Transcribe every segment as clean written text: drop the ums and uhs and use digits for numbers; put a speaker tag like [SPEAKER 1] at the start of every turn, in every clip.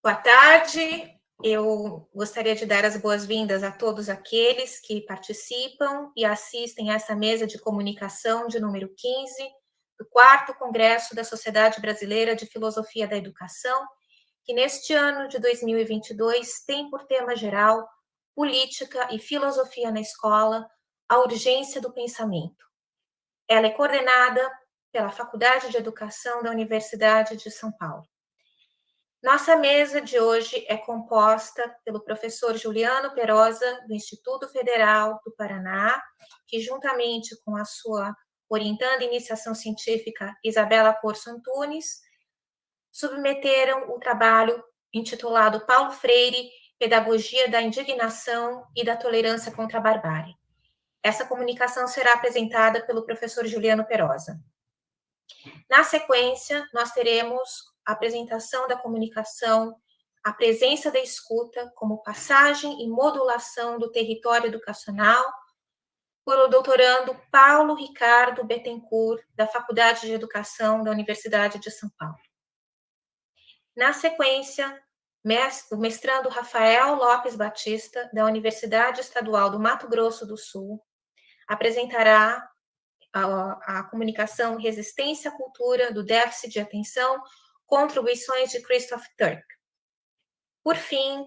[SPEAKER 1] Boa tarde. Eu gostaria de dar as boas-vindas a todos aqueles que participam e assistem a essa mesa de comunicação de número 15 do 4º Congresso da Sociedade Brasileira de Filosofia da Educação, que neste ano de 2022 tem por tema geral Política e Filosofia na Escola, a urgência do pensamento. Ela é coordenada pela Faculdade de Educação da Universidade de São Paulo. Nossa mesa de hoje é composta pelo professor Juliano Perosa, do Instituto Federal do Paraná, que juntamente com a sua orientanda iniciação científica Isabela Corso Antunes, submeteram o trabalho intitulado Paulo Freire, Pedagogia da Indignação e da Tolerância contra a Barbárie. Essa comunicação será apresentada pelo professor Juliano Perosa. Na sequência, nós teremos a apresentação da comunicação, a presença da escuta como passagem e modulação do território educacional, por o doutorando Paulo Ricardo Bettencourt, da Faculdade de Educação da Universidade de São Paulo. Na sequência, o mestrando Rafael Lopes Batista, da Universidade Estadual do Mato Grosso do Sul, apresentará a comunicação Resistência à Cultura do Déficit de Atenção, contribuições de Christoph Turk. Por fim,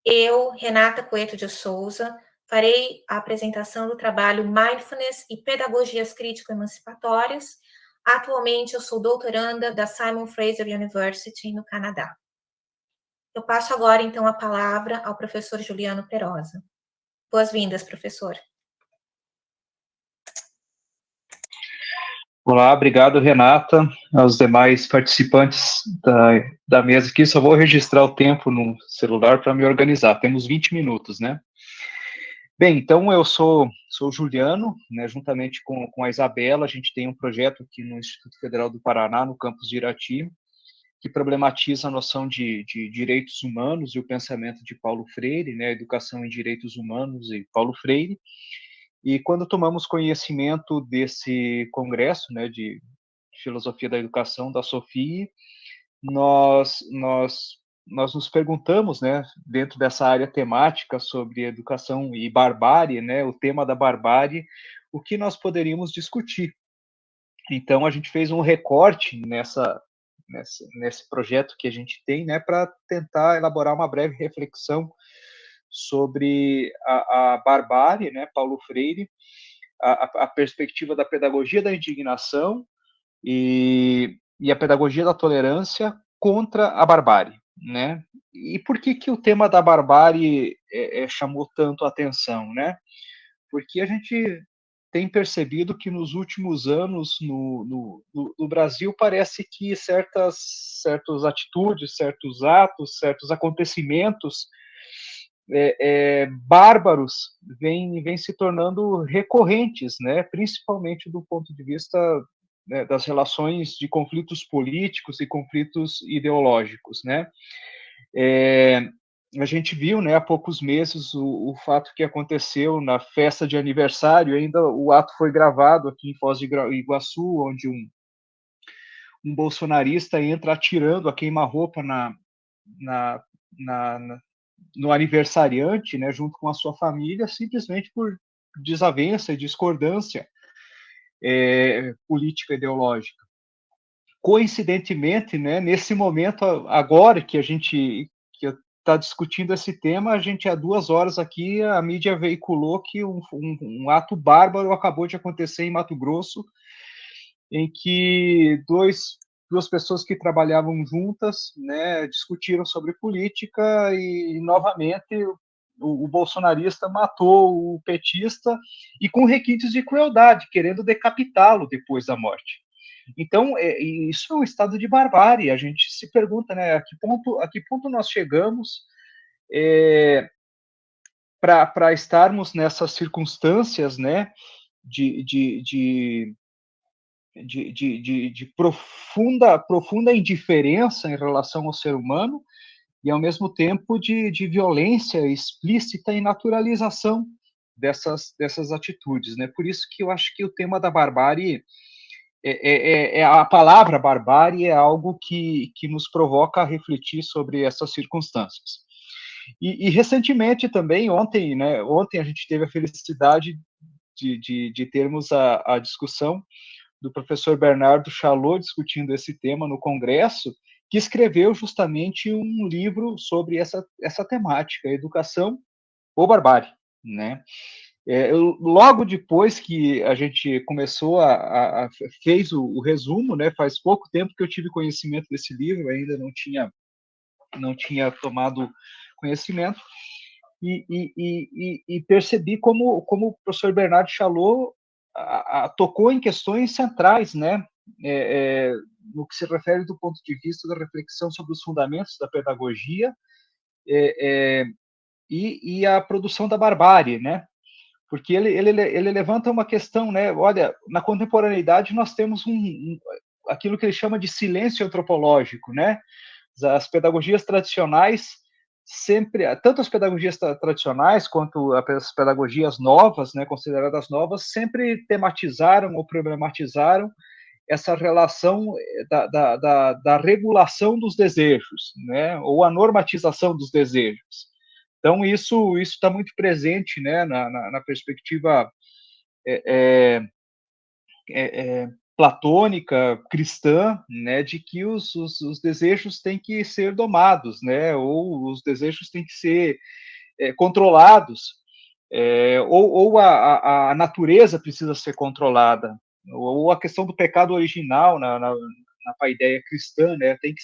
[SPEAKER 1] eu, Renata Coeto de Souza, farei a apresentação do trabalho Mindfulness e Pedagogias Crítico-Emancipatórias. Atualmente, eu sou doutoranda da Simon Fraser University, no Canadá. Eu passo agora, então, a palavra ao professor Juliano Perosa. Boas-vindas, professor.
[SPEAKER 2] Olá, obrigado, Renata, aos demais participantes da mesa aqui. Só vou registrar o tempo no celular para me organizar. Temos 20 minutos, né? Bem, então eu sou o Juliano, né, juntamente com a Isabela, a gente tem um projeto aqui no Instituto Federal do Paraná, no campus de Irati, que problematiza a noção de direitos humanos e o pensamento de Paulo Freire, né, Educação em Direitos Humanos e Paulo Freire. E quando tomamos conhecimento desse congresso, né, de Filosofia da Educação da SOFIE, nós nos perguntamos, né, dentro dessa área temática sobre educação e barbárie, né, o tema da barbárie, o que nós poderíamos discutir. Então, a gente fez um recorte nesse projeto que a gente tem, né, para tentar elaborar uma breve reflexão sobre a barbárie, né, Paulo Freire, a perspectiva da pedagogia da indignação e a pedagogia da tolerância contra a barbárie, né? E por que o tema da barbárie chamou tanto a atenção, né? Porque a gente tem percebido que nos últimos anos no Brasil parece que certas atitudes, certos atos, certos acontecimentos bárbaros vêm se tornando recorrentes, né? Principalmente do ponto de vista, né, das relações de conflitos políticos e conflitos ideológicos, né? A gente viu, né, há poucos meses o fato que aconteceu na festa de aniversário, ainda o ato foi gravado aqui em Foz do Iguaçu, onde um bolsonarista entra atirando a queima-roupa no aniversariante, né, junto com a sua família, simplesmente por desavença e discordância política ideológica. Coincidentemente, né, nesse momento agora que está discutindo esse tema, a gente há 2 horas aqui, a mídia veiculou que um ato bárbaro acabou de acontecer em Mato Grosso, em que duas pessoas que trabalhavam juntas, né, discutiram sobre política e novamente o bolsonarista matou o petista e com requintes de crueldade, querendo decapitá-lo depois da morte. Então, isso é um estado de barbárie. A gente se pergunta, né, a que ponto nós chegamos para estarmos nessas circunstâncias, né, de profunda indiferença em relação ao ser humano e, ao mesmo tempo, de violência explícita e naturalização dessas atitudes, né? Por isso que eu acho que o tema da barbárie a palavra barbárie é algo que nos provoca a refletir sobre essas circunstâncias. E recentemente também, ontem, né, ontem a gente teve a felicidade de termos a discussão do professor Bernardo Chalot discutindo esse tema no Congresso, que escreveu justamente um livro sobre essa temática, educação ou barbárie, né? Logo depois que a gente começou fez o resumo, né? Faz pouco tempo que eu tive conhecimento desse livro, ainda não tinha tomado conhecimento e percebi como o professor Bernardo Chalot tocou em questões centrais, né? No que se refere do ponto de vista da reflexão sobre os fundamentos da pedagogia e a produção da barbárie, né? Porque ele levanta uma questão, né? Olha, na contemporaneidade nós temos aquilo que ele chama de silêncio antropológico, né? As pedagogias tradicionais sempre, tanto as pedagogias tradicionais quanto as pedagogias novas, né, consideradas novas, sempre tematizaram ou problematizaram essa relação da regulação dos desejos, né, ou a normatização dos desejos. Então, isso está muito presente, né, na perspectiva platônica, cristã, né, de que os desejos têm que ser domados, né, ou os desejos têm que ser controlados, ou a natureza precisa ser controlada, ou a questão do pecado original na paideia cristã, né, tem que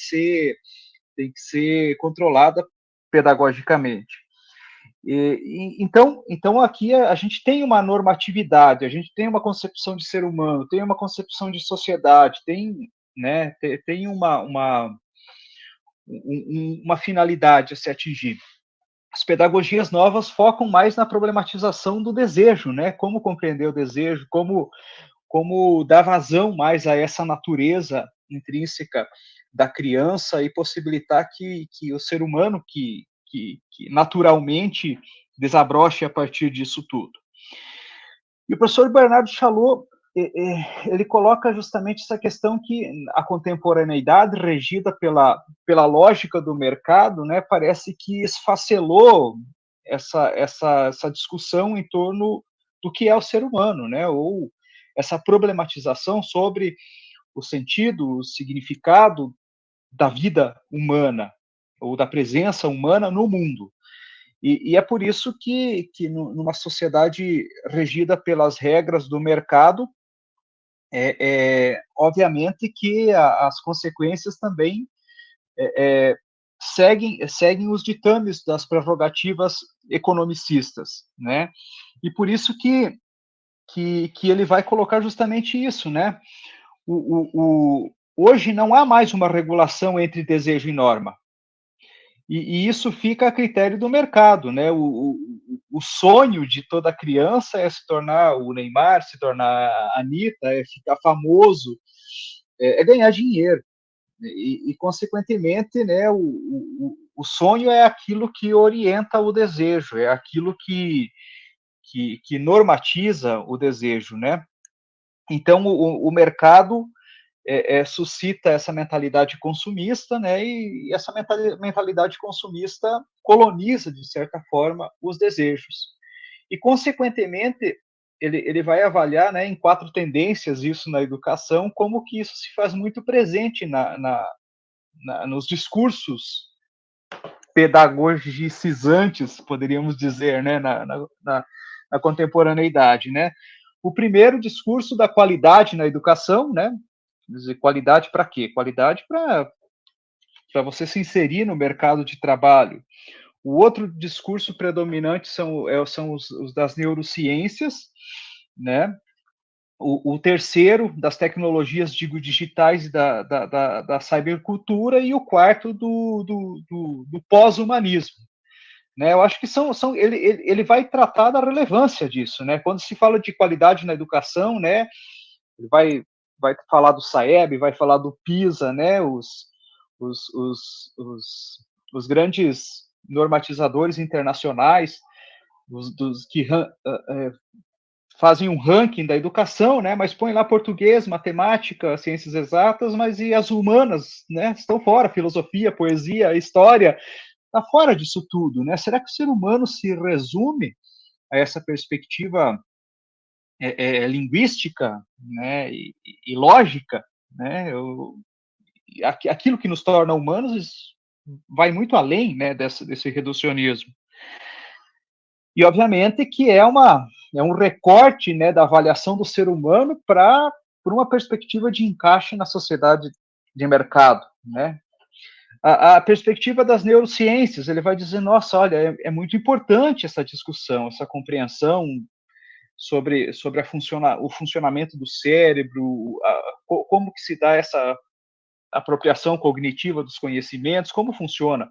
[SPEAKER 2] ser controlada pedagogicamente. Então aqui a gente tem uma normatividade, a gente tem uma concepção de ser humano, tem uma concepção de sociedade, né, tem uma finalidade a se atingir. As pedagogias novas focam mais na problematização do desejo, né? Como compreender o desejo, como dar vazão mais a essa natureza intrínseca da criança e possibilitar que o ser humano que naturalmente desabroche a partir disso tudo. E o professor Bernardo Chalot, ele coloca justamente essa questão que a contemporaneidade, regida pela lógica do mercado, né, parece que esfacelou essa discussão em torno do que é o ser humano, né, ou essa problematização sobre o sentido, o significado da vida humana, ou da presença humana no mundo. E é por isso que numa sociedade regida pelas regras do mercado, obviamente que as consequências também seguem os ditames das prerrogativas economicistas, né? E por isso que ele vai colocar justamente isso, né? Hoje não há mais uma regulação entre desejo e norma. E isso fica a critério do mercado, né? O sonho de toda criança é se tornar o Neymar, se tornar a Anitta, é ficar famoso, é ganhar dinheiro. Consequentemente, né, o sonho é aquilo que orienta o desejo, é aquilo que normatiza o desejo, né? Então, o mercado suscita essa mentalidade consumista, né? E essa mentalidade consumista coloniza, de certa forma, os desejos. E, consequentemente, ele vai avaliar, né, em 4 tendências isso na educação, como que isso se faz muito presente nos discursos pedagogicizantes, poderíamos dizer, né, na contemporaneidade, né? O primeiro, discurso da qualidade na educação, né? Dizer, qualidade para quê? Qualidade para você se inserir no mercado de trabalho. O outro discurso predominante são os das neurociências, né? O terceiro, das tecnologias, digo, digitais e da cybercultura, e o quarto, do pós-humanismo. Né? Eu acho que ele vai tratar da relevância disso. Né? Quando se fala de qualidade na educação, né, ele vai falar do SAEB, vai falar do PISA, né, os grandes normatizadores internacionais, dos que fazem um ranking da educação, né, mas põem lá português, matemática, ciências exatas, mas e as humanas, né, estão fora, filosofia, poesia, história, está fora disso tudo, né? Será que o ser humano se resume a essa perspectiva linguística, né, e lógica, né? Aquilo que nos torna humanos vai muito além, né, desse reducionismo. E, obviamente, que é um recorte, né, da avaliação do ser humano para uma perspectiva de encaixe na sociedade de mercado, né? A perspectiva das neurociências, ele vai dizer, nossa, olha, é muito importante essa discussão, essa compreensão sobre o funcionamento do cérebro, como que se dá essa apropriação cognitiva dos conhecimentos, como funciona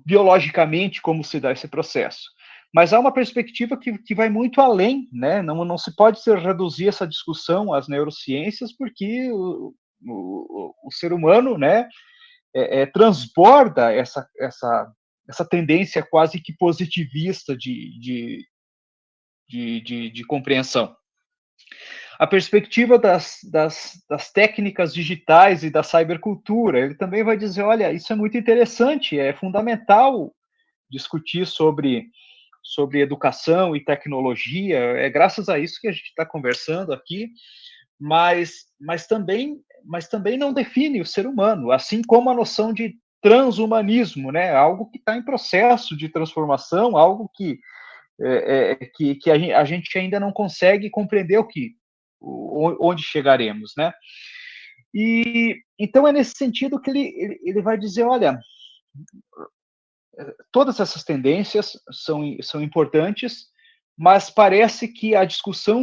[SPEAKER 2] biologicamente, como se dá esse processo. Mas há uma perspectiva que vai muito além, né? Não se pode reduzir essa discussão às neurociências, porque o ser humano, né, transborda essa tendência quase que positivista de compreensão. A perspectiva das técnicas digitais e da cybercultura, ele também vai dizer, olha, isso é muito interessante, é fundamental discutir sobre educação e tecnologia, é graças a isso que a gente está conversando aqui, mas também não define o ser humano, assim como a noção de transhumanismo, né? Algo que está em processo de transformação, algo que a gente ainda não consegue compreender onde chegaremos, né? E então é nesse sentido que ele vai dizer, olha, todas essas tendências são importantes, mas parece que a discussão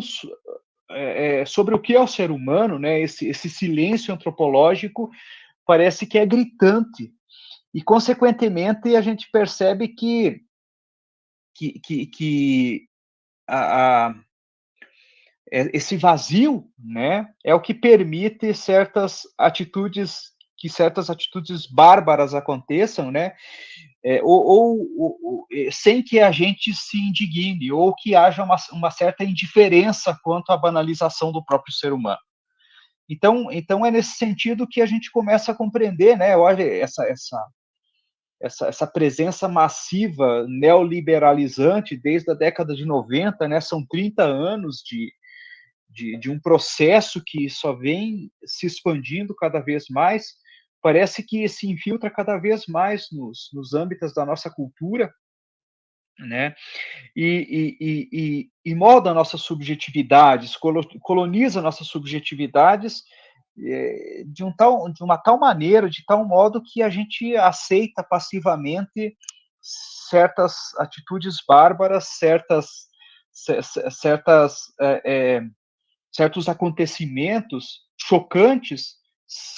[SPEAKER 2] sobre o que é o ser humano, né, esse silêncio antropológico, parece que é gritante. E, consequentemente, a gente percebe que esse vazio, né, é o que permite que certas atitudes bárbaras aconteçam, né, sem que a gente se indigne, ou que haja uma certa indiferença quanto à banalização do próprio ser humano. Então é nesse sentido que a gente começa a compreender, né, olha, essa presença massiva neoliberalizante desde a década de 90, né, são 30 anos de um processo que só vem se expandindo cada vez mais, parece que se infiltra cada vez mais nos âmbitos da nossa cultura, né? E molda nossas subjetividades, coloniza nossas subjetividades de uma tal maneira, de tal modo que a gente aceita passivamente certas atitudes bárbaras, certos acontecimentos chocantes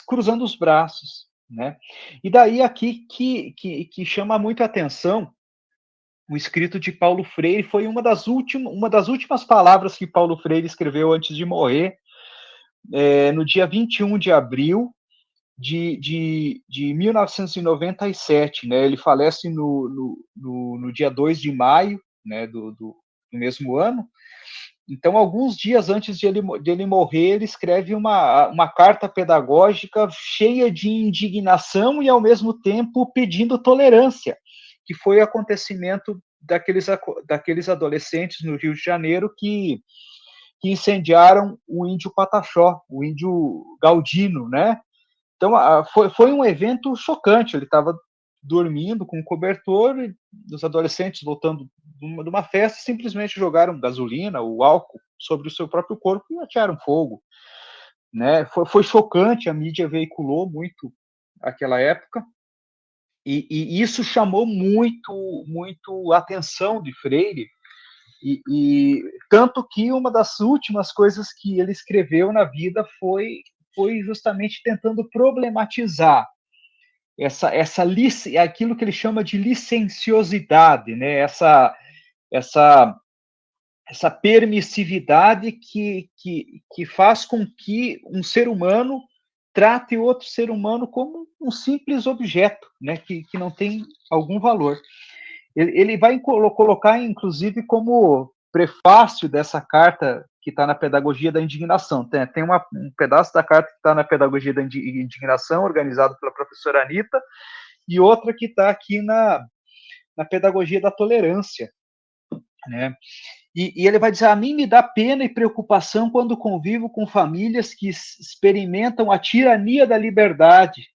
[SPEAKER 2] cruzando os braços, né? E daí aqui que chama muito a atenção o escrito de Paulo Freire, foi uma das últimas palavras que Paulo Freire escreveu antes de morrer, no dia 21 de abril de 1997, né? Ele falece no dia 2 de maio, né, do mesmo ano. Então, alguns dias antes de ele morrer, ele escreve uma carta pedagógica cheia de indignação e, ao mesmo tempo, pedindo tolerância, que foi o acontecimento daqueles adolescentes no Rio de Janeiro que incendiaram o índio Pataxó, o índio Galdino, né? Então, foi um evento chocante. Ele estava dormindo com um cobertor e os adolescentes, voltando de uma festa, simplesmente jogaram gasolina, o álcool, sobre o seu próprio corpo e atearam fogo, né? Foi chocante, a mídia veiculou muito aquela época, e isso chamou muito a atenção de Freire, e tanto que uma das últimas coisas que ele escreveu na vida foi justamente tentando problematizar aquilo que ele chama de licenciosidade, né? Essa permissividade que faz com que um ser humano trate outro ser humano como um simples objeto, né? Que não tem algum valor. ele vai colocar, inclusive, como prefácio dessa carta que está na Pedagogia da Indignação. Tem um pedaço da carta que está na Pedagogia da Indignação, organizado pela professora Anitta, e outra que está aqui na Pedagogia da Tolerância, né? E ele vai dizer: a mim me dá pena e preocupação quando convivo com famílias que experimentam a tirania da liberdade,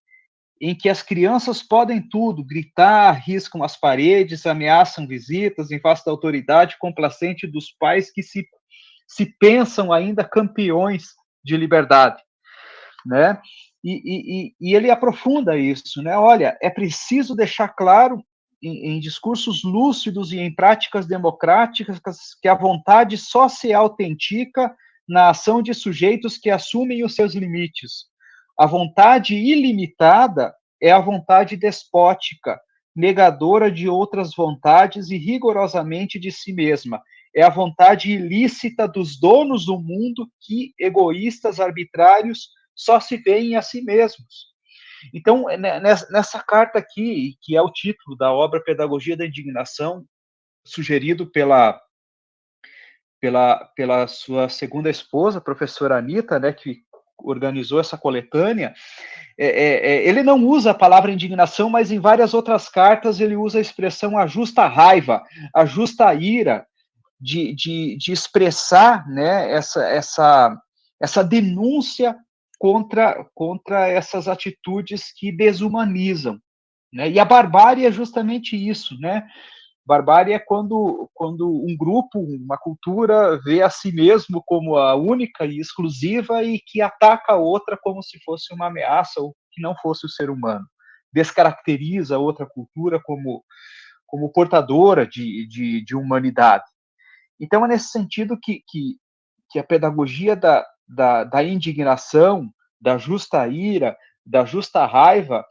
[SPEAKER 2] em que as crianças podem tudo, gritar, riscam as paredes, ameaçam visitas em face da autoridade complacente dos pais que se pensam ainda campeões de liberdade, né? E ele aprofunda isso, né? Olha, é preciso deixar claro em discursos lúcidos e em práticas democráticas que a vontade só se autentica na ação de sujeitos que assumem os seus limites. A vontade ilimitada é a vontade despótica, negadora de outras vontades e rigorosamente de si mesma. É a vontade ilícita dos donos do mundo que, egoístas, arbitrários, só se veem a si mesmos. Então, nessa carta aqui, que é o título da obra Pedagogia da Indignação, sugerido pela sua segunda esposa, a professora Anitta, né, que organizou essa coletânea, ele não usa a palavra indignação, mas em várias outras cartas ele usa a expressão a justa raiva, a justa ira, de expressar, né, essa denúncia contra essas atitudes que desumanizam, né? E a barbárie é justamente isso, né? Barbárie é quando um grupo, uma cultura vê a si mesmo como a única e exclusiva e que ataca a outra como se fosse uma ameaça ou que não fosse o ser humano. Descaracteriza a outra cultura como portadora de humanidade. Então, é nesse sentido que a pedagogia da indignação, da justa ira, da justa raiva,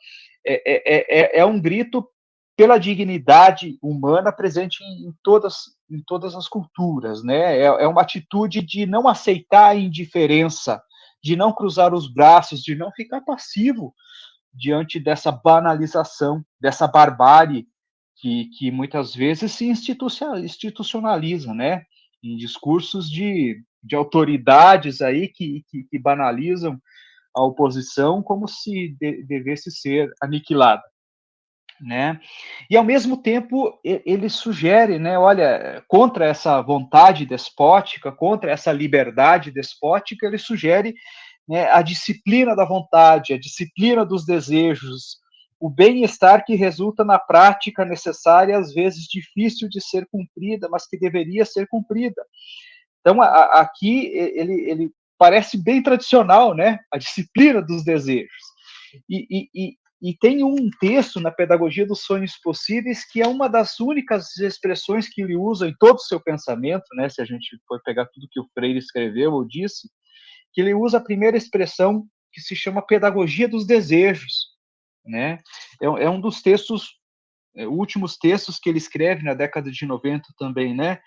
[SPEAKER 2] é um grito pela dignidade humana presente em todas as culturas, né? É uma atitude de não aceitar a indiferença, de não cruzar os braços, de não ficar passivo diante dessa banalização, dessa barbárie que muitas vezes se institucionaliza, né? Em discursos de autoridades aí que banalizam a oposição como se devesse ser aniquilada, né? E ao mesmo tempo ele sugere, né? Olha, contra essa vontade despótica, contra essa liberdade despótica, ele sugere, né, a disciplina da vontade, a disciplina dos desejos, o bem-estar que resulta na prática necessária, às vezes difícil de ser cumprida, mas que deveria ser cumprida. Então, aqui ele parece bem tradicional, né? A disciplina dos desejos. E tem um texto na Pedagogia dos Sonhos Possíveis que é uma das únicas expressões que ele usa em todo o seu pensamento, né? Se a gente for pegar tudo que o Freire escreveu ou disse, que ele usa a primeira expressão que se chama Pedagogia dos Desejos, né? É um dos textos, últimos textos que ele escreve na década de 90 também, né?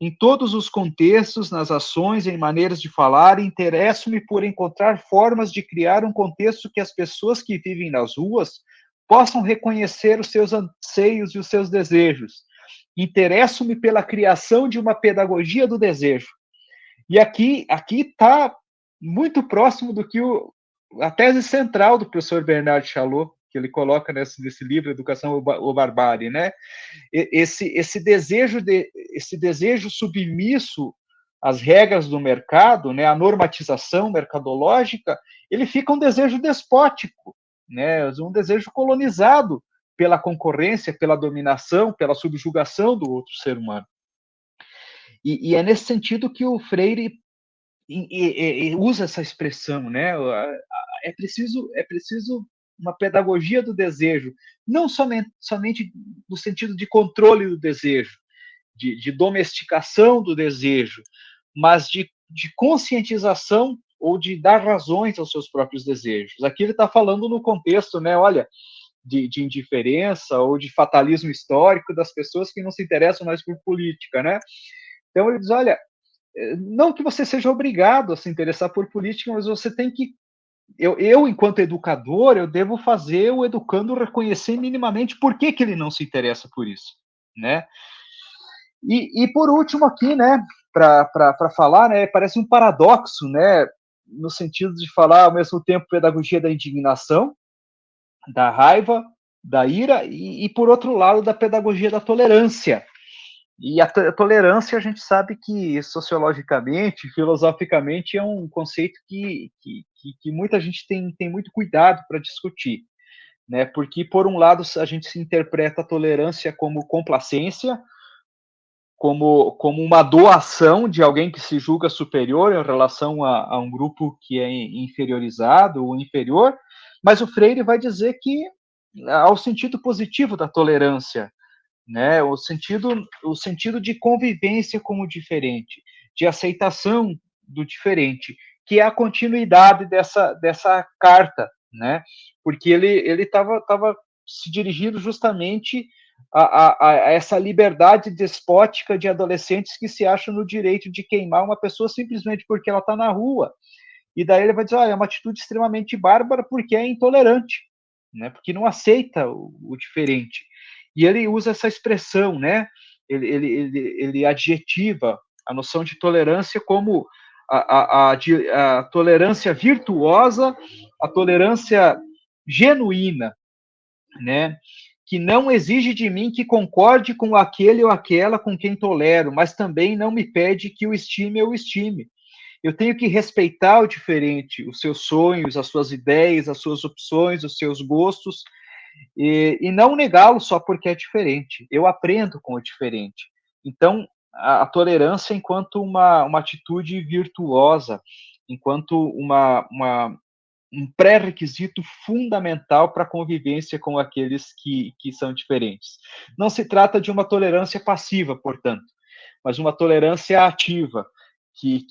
[SPEAKER 2] Em todos os contextos, nas ações, em maneiras de falar, interesso-me por encontrar formas de criar um contexto que as pessoas que vivem nas ruas possam reconhecer os seus anseios e os seus desejos. Interesso-me pela criação de uma pedagogia do desejo. E aqui está muito próximo do que a tese central do professor Bernard Chalot, que ele coloca nesse livro, Educação ou Barbárie, né? Esse desejo submisso às regras do mercado, né, a normatização mercadológica, ele fica um desejo despótico, né, um desejo colonizado pela concorrência, pela dominação, pela subjugação do outro ser humano. E é nesse sentido que o Freire usa essa expressão, né? É preciso uma pedagogia do desejo, não somente no sentido de controle do desejo, de domesticação do desejo, mas de conscientização ou de dar razões aos seus próprios desejos. Aqui ele está falando no contexto, né? Olha, de indiferença ou de fatalismo histórico das pessoas que não se interessam mais por política, né? Então ele diz, olha, não que você seja obrigado a se interessar por política, mas você tem que. Eu enquanto educador, eu devo fazer o educando reconhecer minimamente por que ele não se interessa por isso. né? E por último aqui, né, para falar, né, parece um paradoxo, né, no sentido de falar ao mesmo tempo pedagogia da indignação, da raiva, da ira, e por outro lado, da pedagogia da tolerância. E a tolerância, a gente sabe que sociologicamente, filosoficamente, é um conceito que muita gente tem muito cuidado para discutir, né? Porque, por um lado, a gente se interpreta a tolerância como complacência, como uma doação de alguém que se julga superior em relação a um grupo que é inferiorizado ou inferior, mas o Freire vai dizer que há o sentido positivo da tolerância, né? O sentido de convivência com o diferente, de aceitação do diferente, que é a continuidade dessa carta, né? Porque ele estava se dirigindo justamente a essa liberdade despótica de adolescentes que se acham no direito de queimar uma pessoa simplesmente porque ela está na rua. E daí ele vai dizer, é uma atitude extremamente bárbara porque é intolerante, né? Porque não aceita o diferente. E ele usa essa expressão, né? Ele adjetiva a noção de tolerância como a tolerância virtuosa, a tolerância genuína, né? Que não exige de mim que concorde com aquele ou aquela com quem tolero, mas também não me pede que o estime ou estime. Eu tenho que respeitar o diferente, os seus sonhos, as suas ideias, as suas opções, os seus gostos, e não negá-lo só porque é diferente. Eu aprendo com o diferente. Então, a tolerância enquanto uma atitude virtuosa, enquanto um pré-requisito fundamental para a convivência com aqueles que são diferentes. Não se trata de uma tolerância passiva, portanto, mas uma tolerância ativa, que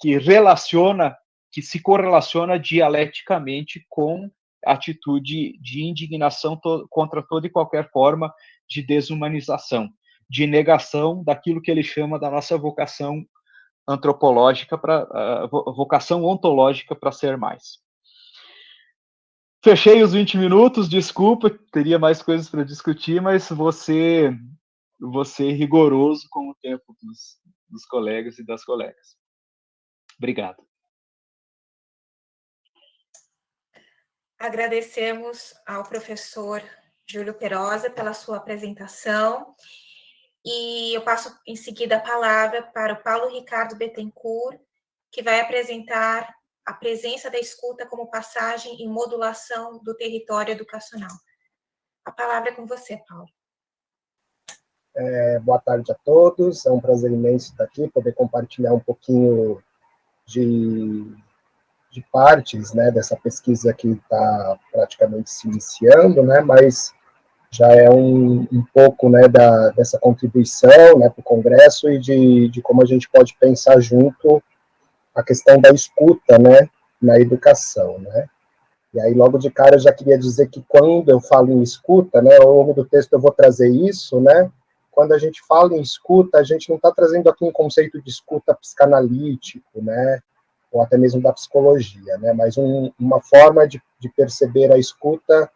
[SPEAKER 2] relaciona, que se correlaciona dialeticamente com a atitude de indignação contra toda e qualquer forma de desumanização, de negação daquilo que ele chama da nossa vocação antropológica, vocação ontológica para ser mais. Fechei os 20 minutos, desculpa, teria mais coisas para discutir, mas você rigoroso com o tempo dos colegas e das colegas. Obrigado.
[SPEAKER 1] Agradecemos ao professor Júlio Perosa pela sua apresentação. E eu passo em seguida a palavra para o Paulo Ricardo Bettencourt, que vai apresentar a presença da escuta como passagem e modulação do território educacional. A palavra é com você, Paulo.
[SPEAKER 3] Boa tarde a todos, é um prazer imenso estar aqui, poder compartilhar um pouquinho de partes, né, dessa pesquisa que está praticamente se iniciando, né, mas já é um pouco, né, dessa contribuição, né, para o Congresso e de como a gente pode pensar junto a questão da escuta, né, na educação, né. E aí, logo de cara, eu já queria dizer que quando eu falo em escuta, né, ao longo do texto eu vou trazer isso, né, quando a gente fala em escuta, a gente não está trazendo aqui um conceito de escuta psicanalítico, né, ou até mesmo da psicologia, né, mas uma forma de perceber a escuta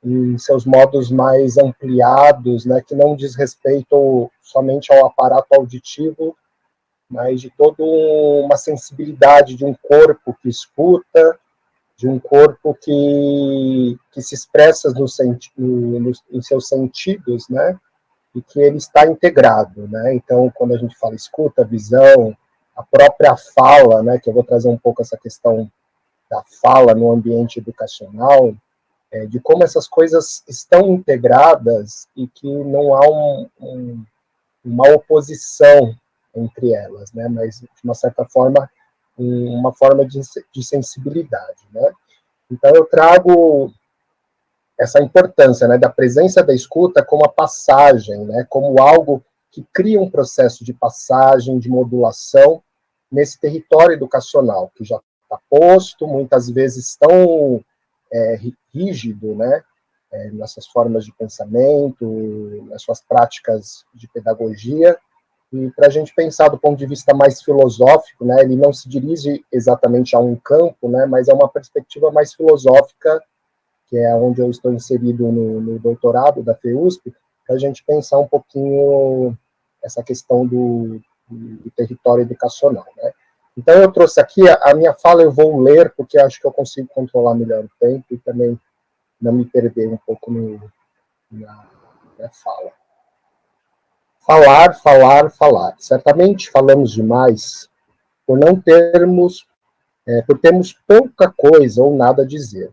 [SPEAKER 3] em seus modos mais ampliados, né, que não diz respeito somente ao aparato auditivo, mas de toda uma sensibilidade de um corpo que escuta, de um corpo que se expressa em seus sentidos, né, e que ele está integrado, né? Então, quando a gente fala escuta, visão, a própria fala, né, que eu vou trazer um pouco essa questão da fala no ambiente educacional, de como essas coisas estão integradas e que não há uma oposição entre elas, né? Mas, de uma certa forma, uma forma de sensibilidade, né? Então, eu trago essa importância, né, da presença da escuta como a passagem, né, como algo que cria um processo de passagem, de modulação nesse território educacional, que já está posto, muitas vezes tão rígido, né, nessas formas de pensamento, nas suas práticas de pedagogia, e para a gente pensar do ponto de vista mais filosófico, né, ele não se dirige exatamente a um campo, né, mas é uma perspectiva mais filosófica, que é onde eu estou inserido no doutorado da FEUSP, para a gente pensar um pouquinho essa questão do território educacional, né? Então, eu trouxe aqui, a minha fala eu vou ler, porque acho que eu consigo controlar melhor o tempo e também não me perder um pouco na fala. Falar, falar, falar. Certamente falamos demais por termos pouca coisa ou nada a dizer.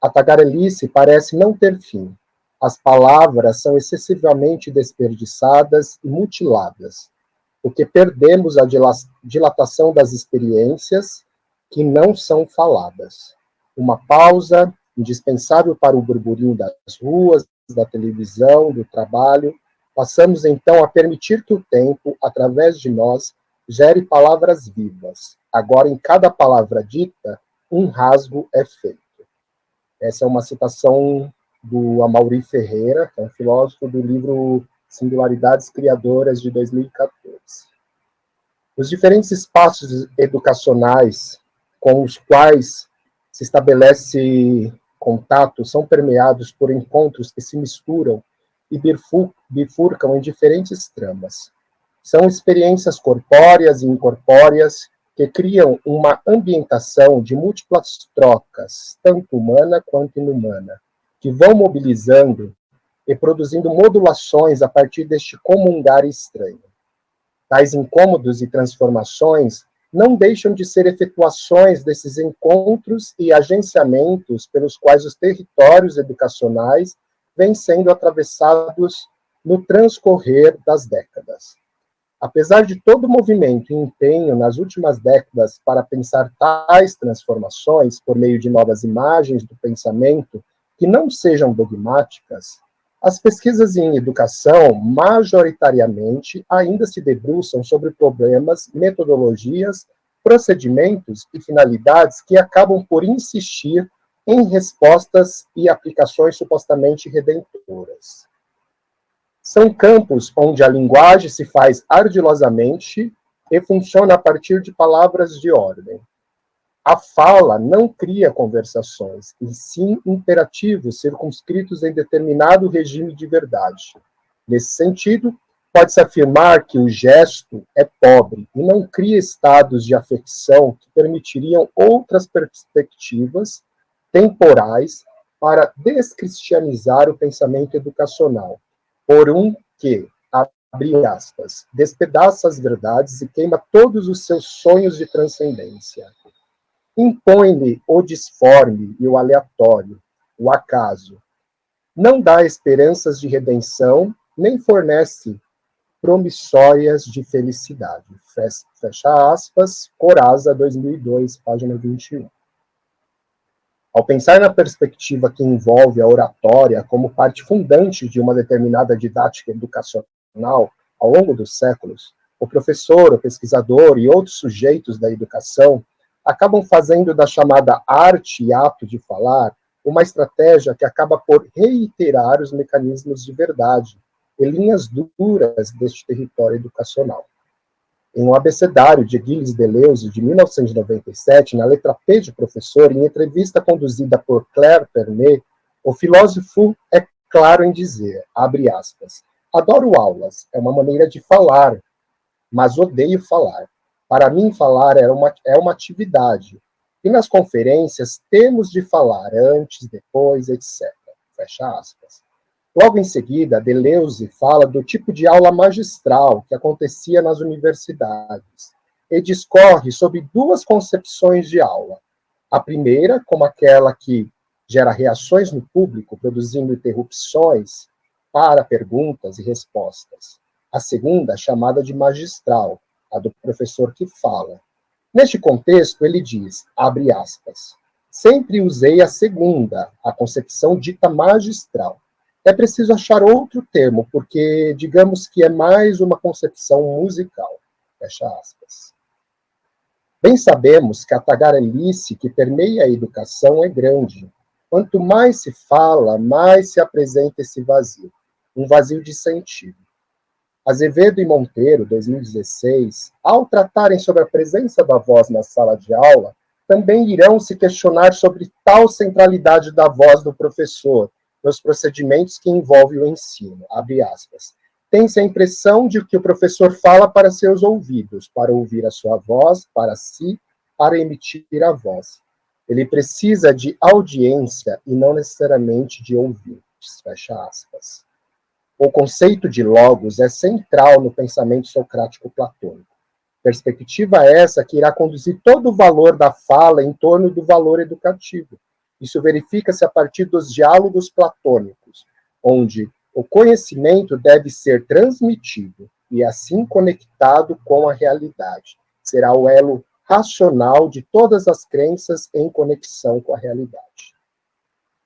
[SPEAKER 3] A tagarelice parece não ter fim. As palavras são excessivamente desperdiçadas e mutiladas, porque perdemos a dilatação das experiências que não são faladas. Uma pausa indispensável para o burburinho das ruas, da televisão, do trabalho. Passamos então a permitir que o tempo, através de nós, gere palavras vivas. Agora, em cada palavra dita, um rasgo é feito. Essa é uma citação do Amaury Ferreira, que é um filósofo do livro Singularidades Criadoras, de 2014. Os diferentes espaços educacionais com os quais se estabelece contato são permeados por encontros que se misturam e bifurcam em diferentes tramas. São experiências corpóreas e incorpóreas que criam uma ambientação de múltiplas trocas, tanto humana quanto inumana, que vão mobilizando e produzindo modulações a partir deste comungar estranho. Tais incômodos e transformações não deixam de ser efetuações desses encontros e agenciamentos pelos quais os territórios educacionais vêm sendo atravessados no transcorrer das décadas. Apesar de todo o movimento e empenho nas últimas décadas para pensar tais transformações por meio de novas imagens do pensamento que não sejam dogmáticas, as pesquisas em educação, majoritariamente, ainda se debruçam sobre problemas, metodologias, procedimentos e finalidades que acabam por insistir em respostas e aplicações supostamente redentoras. São campos onde a linguagem se faz ardilosamente e funciona a partir de palavras de ordem. A fala não cria conversações, e sim imperativos circunscritos em determinado regime de verdade. Nesse sentido, pode-se afirmar que o gesto é pobre e não cria estados de afecção que permitiriam outras perspectivas temporais para descristianizar o pensamento educacional, por um que, abre aspas, despedaça as verdades e queima todos os seus sonhos de transcendência. Impõe-lhe o disforme e o aleatório, o acaso. Não dá esperanças de redenção, nem fornece promissórias de felicidade. Fecha aspas, Coraza, 2002, página 21. Ao pensar na perspectiva que envolve a oratória como parte fundante de uma determinada didática educacional ao longo dos séculos, o professor, o pesquisador e outros sujeitos da educação acabam fazendo da chamada arte e ato de falar uma estratégia que acaba por reiterar os mecanismos de verdade e linhas duras deste território educacional. Em um abecedário de Gilles Deleuze, de 1997, na letra P de professor, em entrevista conduzida por Claire Pernet, o filósofo é claro em dizer, abre aspas, adoro aulas, é uma maneira de falar, mas odeio falar. Para mim, falar é uma atividade. E nas conferências, temos de falar antes, depois, etc. Fecha aspas. Logo em seguida, Deleuze fala do tipo de aula magistral que acontecia nas universidades e discorre sobre duas concepções de aula. A primeira, como aquela que gera reações no público, produzindo interrupções para perguntas e respostas. A segunda, chamada de magistral, a do professor que fala. Neste contexto, ele diz, abre aspas, sempre usei a segunda, a concepção dita magistral. É preciso achar outro termo, porque digamos que é mais uma concepção musical. Fecha aspas. Bem sabemos que a tagarelice que permeia a educação é grande. Quanto mais se fala, mais se apresenta esse vazio, um vazio de sentido. Azevedo e Monteiro, 2016, ao tratarem sobre a presença da voz na sala de aula, também irão se questionar sobre tal centralidade da voz do professor, nos procedimentos que envolvem o ensino, abre aspas. Tem-se a impressão de que o professor fala para seus ouvidos, para ouvir a sua voz, para si, para emitir a voz. Ele precisa de audiência e não necessariamente de ouvintes, fecha aspas. O conceito de logos é central no pensamento socrático platônico. Perspectiva essa que irá conduzir todo o valor da fala em torno do valor educativo. Isso verifica-se a partir dos diálogos platônicos, onde o conhecimento deve ser transmitido e assim conectado com a realidade. Será o elo racional de todas as crenças em conexão com a realidade.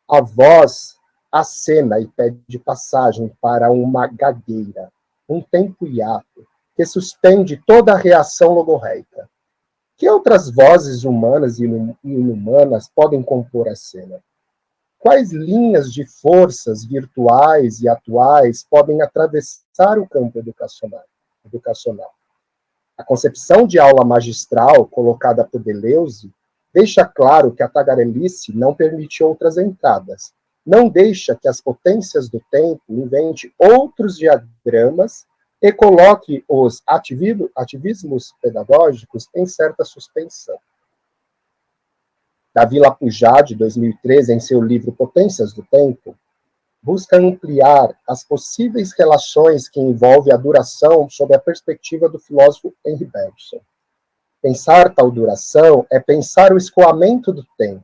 [SPEAKER 3] A voz acena e pede passagem para uma gagueira, um tempo hiato, que suspende toda a reação logorreica. Que outras vozes humanas e inumanas podem compor a cena? Quais linhas de forças virtuais e atuais podem atravessar o campo educacional? A concepção de aula magistral, colocada por Deleuze, deixa claro que a tagarelice não permite outras entradas, não deixa que as potências do tempo invente outros diagramas e coloque os ativismos pedagógicos em certa suspensão. Davi Lapujá, de 2013, em seu livro Potências do Tempo, busca ampliar as possíveis relações que envolvem a duração sob a perspectiva do filósofo Henri Bergson. Pensar tal duração é pensar o escoamento do tempo.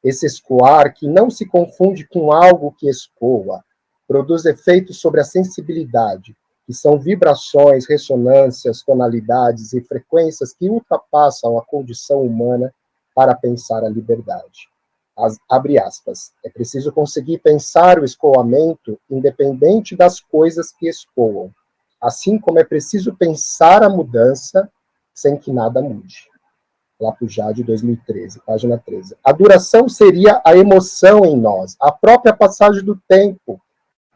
[SPEAKER 3] Esse escoar que não se confunde com algo que escoa, produz efeitos sobre a sensibilidade, que são vibrações, ressonâncias, tonalidades e frequências que ultrapassam a condição humana para pensar a liberdade. Abre aspas. É preciso conseguir pensar o escoamento independente das coisas que escoam, assim como é preciso pensar a mudança sem que nada mude. Lapujá, de 2013, página 13. A duração seria a emoção em nós, a própria passagem do tempo,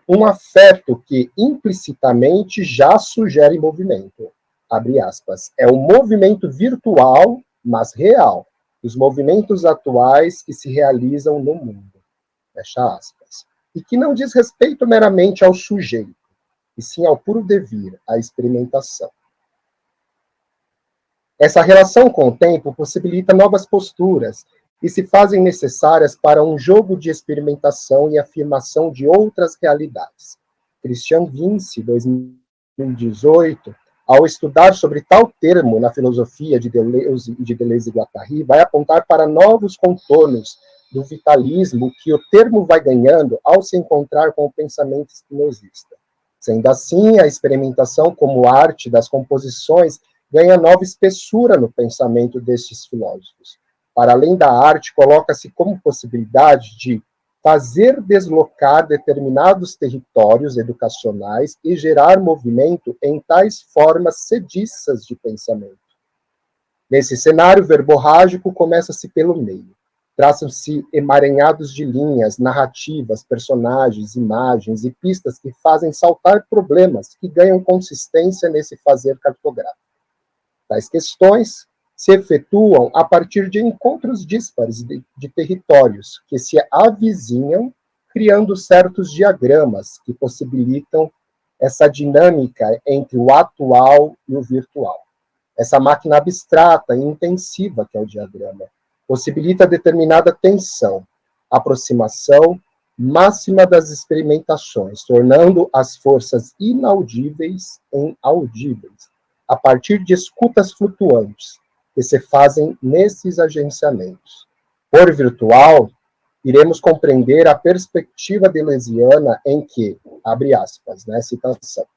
[SPEAKER 3] um afeto que implicitamente já sugere movimento. Abre aspas. É um movimento virtual, mas real, os movimentos atuais que se realizam no mundo. Fecha aspas. E que não diz respeito meramente ao sujeito, e sim ao puro devir, à experimentação. Essa relação com o tempo possibilita novas posturas e se fazem necessárias para um jogo de experimentação e afirmação de outras realidades. Christian Vince, 2018, ao estudar sobre tal termo na filosofia de Deleuze e de Guattari, vai apontar para novos contornos do vitalismo que o termo vai ganhando ao se encontrar com o pensamento espinosista. Sendo assim, a experimentação como arte das composições ganha nova espessura no pensamento destes filósofos. Para além da arte, coloca-se como possibilidade de fazer deslocar determinados territórios educacionais e gerar movimento em tais formas sediças de pensamento. Nesse cenário verborrágico, começa-se pelo meio. Traçam-se emaranhados de linhas, narrativas, personagens, imagens e pistas que fazem saltar problemas que ganham consistência nesse fazer cartográfico. Tais questões se efetuam a partir de encontros díspares de territórios que se avizinham, criando certos diagramas que possibilitam essa dinâmica entre o atual e o virtual. Essa máquina abstrata e intensiva que é o diagrama possibilita determinada tensão, aproximação máxima das experimentações, tornando as forças inaudíveis em audíveis, a partir de escutas flutuantes, que se fazem nesses agenciamentos. Por virtual, iremos compreender a perspectiva deleuziana em que, abre aspas, né, citação,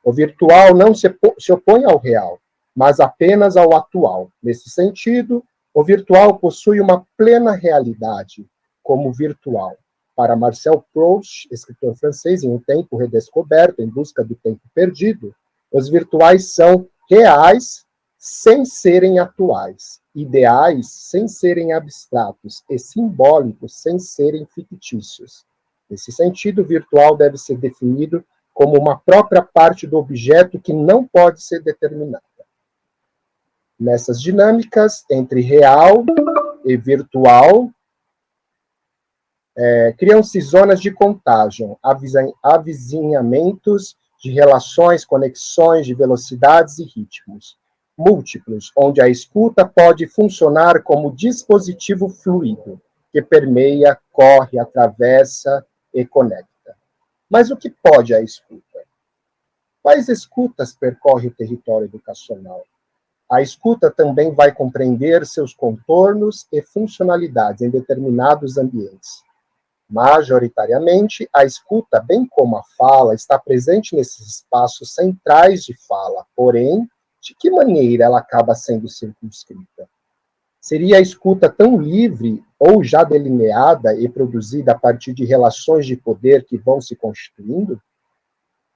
[SPEAKER 3] o virtual não se opõe ao real, mas apenas ao atual. Nesse sentido, o virtual possui uma plena realidade como virtual. Para Marcel Proust, escritor francês, em Um Tempo Redescoberto, Em Busca do Tempo Perdido, os virtuais são reais sem serem atuais, ideais sem serem abstratos e simbólicos sem serem fictícios. Nesse sentido, o virtual deve ser definido como uma própria parte do objeto que não pode ser determinada. Nessas dinâmicas entre real e virtual, Criam-se zonas de contágio, avizinhamentos de relações, conexões de velocidades e ritmos múltiplos, onde a escuta pode funcionar como dispositivo fluido, que permeia, corre, atravessa e conecta. Mas o que pode a escuta? Quais escutas percorrem o território educacional? A escuta também vai compreender seus contornos e funcionalidades em determinados ambientes. Majoritariamente, a escuta, bem como a fala, está presente nesses espaços centrais de fala, porém, de que maneira ela acaba sendo circunscrita? Seria a escuta tão livre ou já delineada e produzida a partir de relações de poder que vão se constituindo?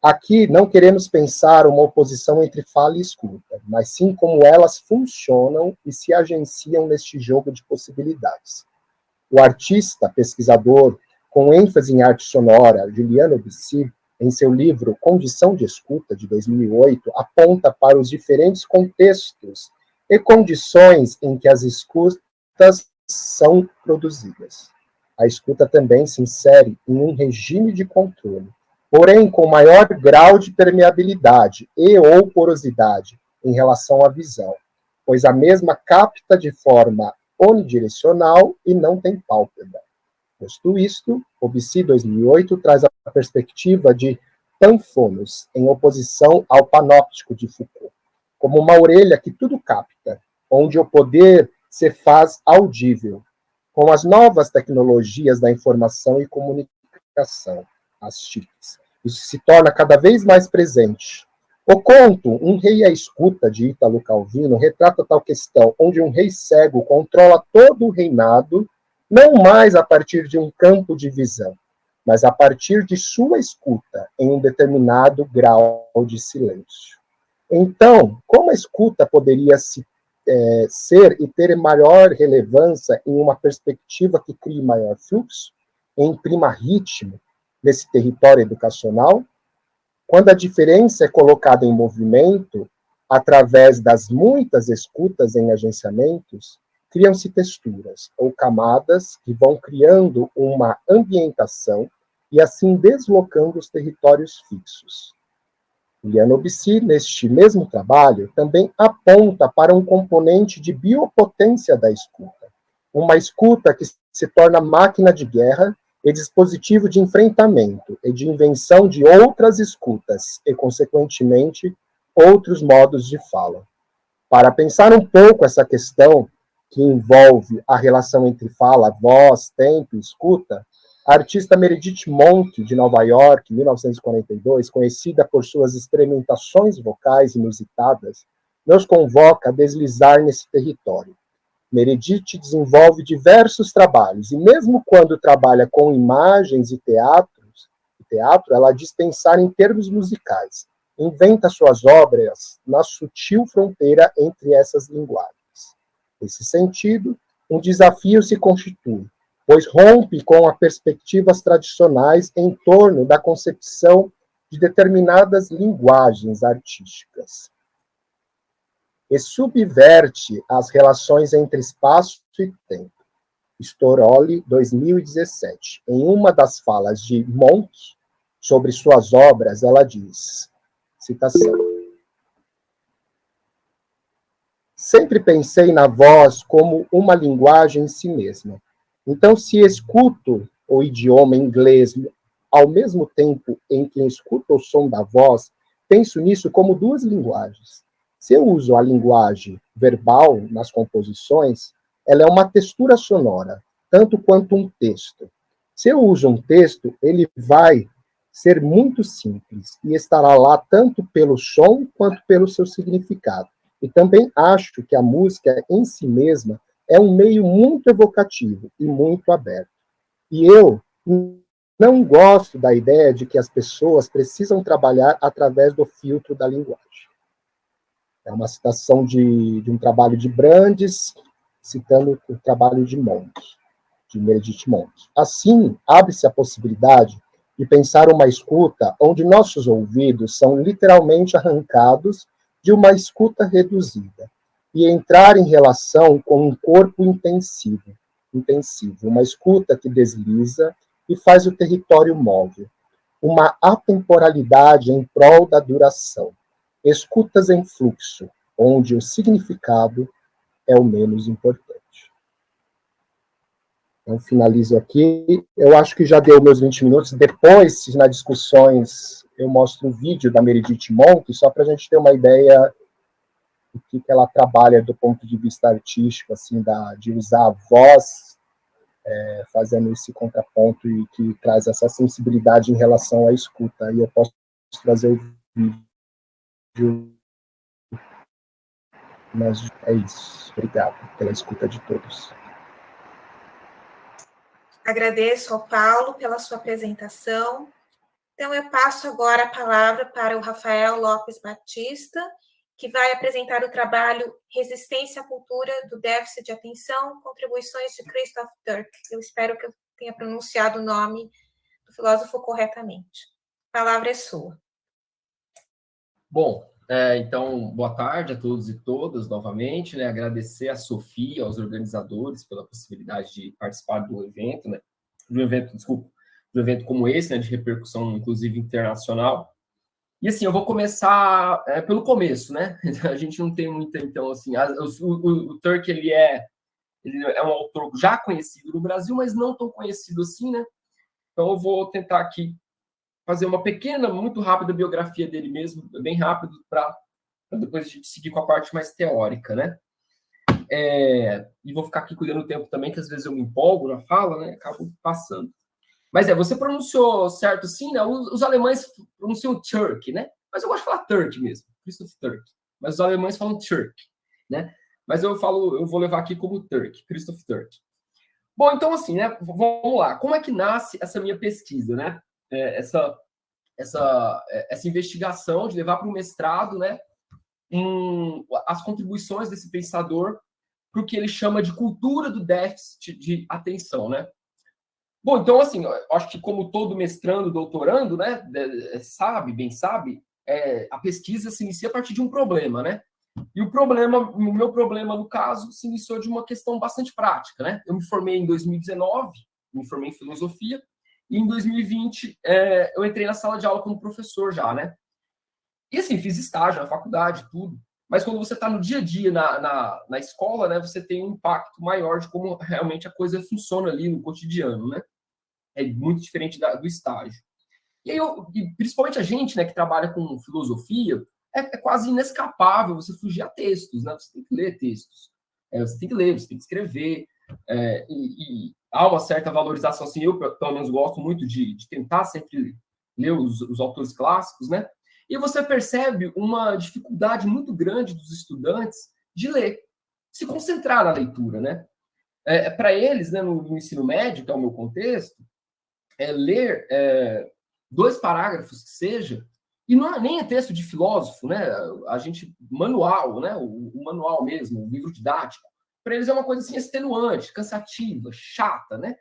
[SPEAKER 3] Aqui não queremos pensar uma oposição entre fala e escuta, mas sim como elas funcionam e se agenciam neste jogo de possibilidades. O artista, pesquisador, com ênfase em arte sonora, Juliano Bissi, em seu livro Condição de Escuta, de 2008, aponta para os diferentes contextos e condições em que as escutas são produzidas. A escuta também se insere em um regime de controle, porém com maior grau de permeabilidade e ou porosidade em relação à visão, pois a mesma capta de forma unidirecional e não tem pálpebra. Posto isto, o Bissi 2008 traz a perspectiva de panfonos, em oposição ao panóptico de Foucault, como uma orelha que tudo capta, onde o poder se faz audível, com as novas tecnologias da informação e comunicação, as TICs. Isso se torna cada vez mais presente. O conto Um Rei à Escuta, de Ítalo Calvino, retrata tal questão, onde um rei cego controla todo o reinado, não mais a partir de um campo de visão, mas a partir de sua escuta, em um determinado grau de silêncio. Então, como a escuta poderia ser e ter maior relevância em uma perspectiva que crie maior fluxo, imprima ritmo nesse território educacional? Quando a diferença é colocada em movimento, através das muitas escutas em agenciamentos, criam-se texturas ou camadas que vão criando uma ambientação e assim deslocando os territórios fixos. Juliano Bissi, neste mesmo trabalho, também aponta para um componente de biopotência da escuta, uma escuta que se torna máquina de guerra e dispositivo de enfrentamento e de invenção de outras escutas e, consequentemente, outros modos de fala. Para pensar um pouco essa questão que envolve a relação entre fala, voz, tempo e escuta, a artista Meredith Monk, de Nova York, 1942, conhecida por suas experimentações vocais inusitadas, nos convoca a deslizar nesse território. Meredith desenvolve diversos trabalhos, e mesmo quando trabalha com imagens e teatro, ela diz pensar em termos musicais, inventa suas obras na sutil fronteira entre essas linguagens. Nesse sentido, um desafio se constitui, pois rompe com as perspectivas tradicionais em torno da concepção de determinadas linguagens artísticas e subverte as relações entre espaço e tempo. Storoli, 2017. Em uma das falas de Monk sobre suas obras, ela diz, citação, sempre pensei na voz como uma linguagem em si mesma. Então, se escuto o idioma inglês ao mesmo tempo em que escuto o som da voz, penso nisso como duas linguagens. Se eu uso a linguagem verbal nas composições, ela é uma textura sonora, tanto quanto um texto. Se eu uso um texto, ele vai ser muito simples e estará lá tanto pelo som quanto pelo seu significado. E também acho que a música em si mesma é um meio muito evocativo e muito aberto. E eu não gosto da ideia de que as pessoas precisam trabalhar através do filtro da linguagem. É uma citação de um trabalho de Brandes, citando o trabalho de Monk, de Meredith Monk. Assim, abre-se a possibilidade de pensar uma escuta onde nossos ouvidos são literalmente arrancados de uma escuta reduzida e entrar em relação com um corpo intensivo, intensivo, uma escuta que desliza e faz o território móvel, uma atemporalidade em prol da duração, escutas em fluxo, onde o significado é o menos importante. Então, finalizo aqui. Eu acho que já deu meus 20 minutos. Depois, nas discussões, eu mostro um vídeo da Meredith Monk, só para a gente ter uma ideia do que ela trabalha do ponto de vista artístico, assim, de usar a voz, fazendo esse contraponto e que traz essa sensibilidade em relação à escuta. E eu posso trazer o vídeo. Mas é isso. Obrigado pela escuta de todos.
[SPEAKER 1] Agradeço ao Paulo pela sua apresentação. Então, eu passo agora a palavra para o Rafael Lopes Batista, que vai apresentar o trabalho Resistência à Cultura do Déficit de Atenção, Contribuições de Christoph Turk. Eu espero que eu tenha pronunciado o nome do filósofo corretamente. A palavra é sua.
[SPEAKER 4] Bom, então, boa tarde a todos e todas novamente, né? Agradecer a Sofia, aos organizadores, pela possibilidade de participar do evento, né? Do evento como esse, né? De repercussão, inclusive, internacional. E, assim, eu vou começar pelo começo, né? A gente não tem muita, então, assim... O Turk, ele é um autor já conhecido no Brasil, mas não tão conhecido assim, né? Então, eu vou tentar aqui fazer uma pequena, muito rápida biografia dele mesmo, bem rápido, para depois a gente seguir com a parte mais teórica, né? E vou ficar aqui cuidando do tempo também, que às vezes eu me empolgo na fala, né? Acabo passando. Mas você pronunciou certo sim, né? Os alemães pronunciam Turk, né? Mas eu gosto de falar Turk mesmo, Christoph Turk. Mas os alemães falam Turk, né? Mas eu vou levar aqui como Turk, Christoph Turk. Bom, então assim, né? Vamos lá. Como é que nasce essa minha pesquisa, né? Essa investigação de levar para o mestrado, né? As contribuições desse pensador para o que ele chama de cultura do déficit de atenção, né? Bom, então, assim, acho que como todo mestrando, doutorando, né, bem sabe, a pesquisa se inicia a partir de um problema, né? E o meu problema, no caso, se iniciou de uma questão bastante prática, né? Eu me formei em 2019, me formei em filosofia, e em 2020 eu entrei na sala de aula como professor já, né? E, assim, fiz estágio na faculdade, tudo. Mas quando você está no dia a dia na escola, né, você tem um impacto maior de como realmente a coisa funciona ali no cotidiano, né? É muito diferente do estágio. E aí, principalmente a gente, né, que trabalha com filosofia, é quase inescapável você fugir a textos, né? Você tem que ler textos. Você tem que ler, você tem que escrever. E há uma certa valorização, assim, eu, pelo menos, gosto muito de tentar sempre ler os autores clássicos, né? E você percebe uma dificuldade muito grande dos estudantes de ler, se concentrar na leitura, né? Para eles, né, no ensino médio, que é o meu contexto, ler 2 parágrafos que seja, e não nem é texto de filósofo, né? A gente, manual, né? O manual mesmo, o livro didático, para eles é uma coisa assim extenuante, cansativa, chata, né?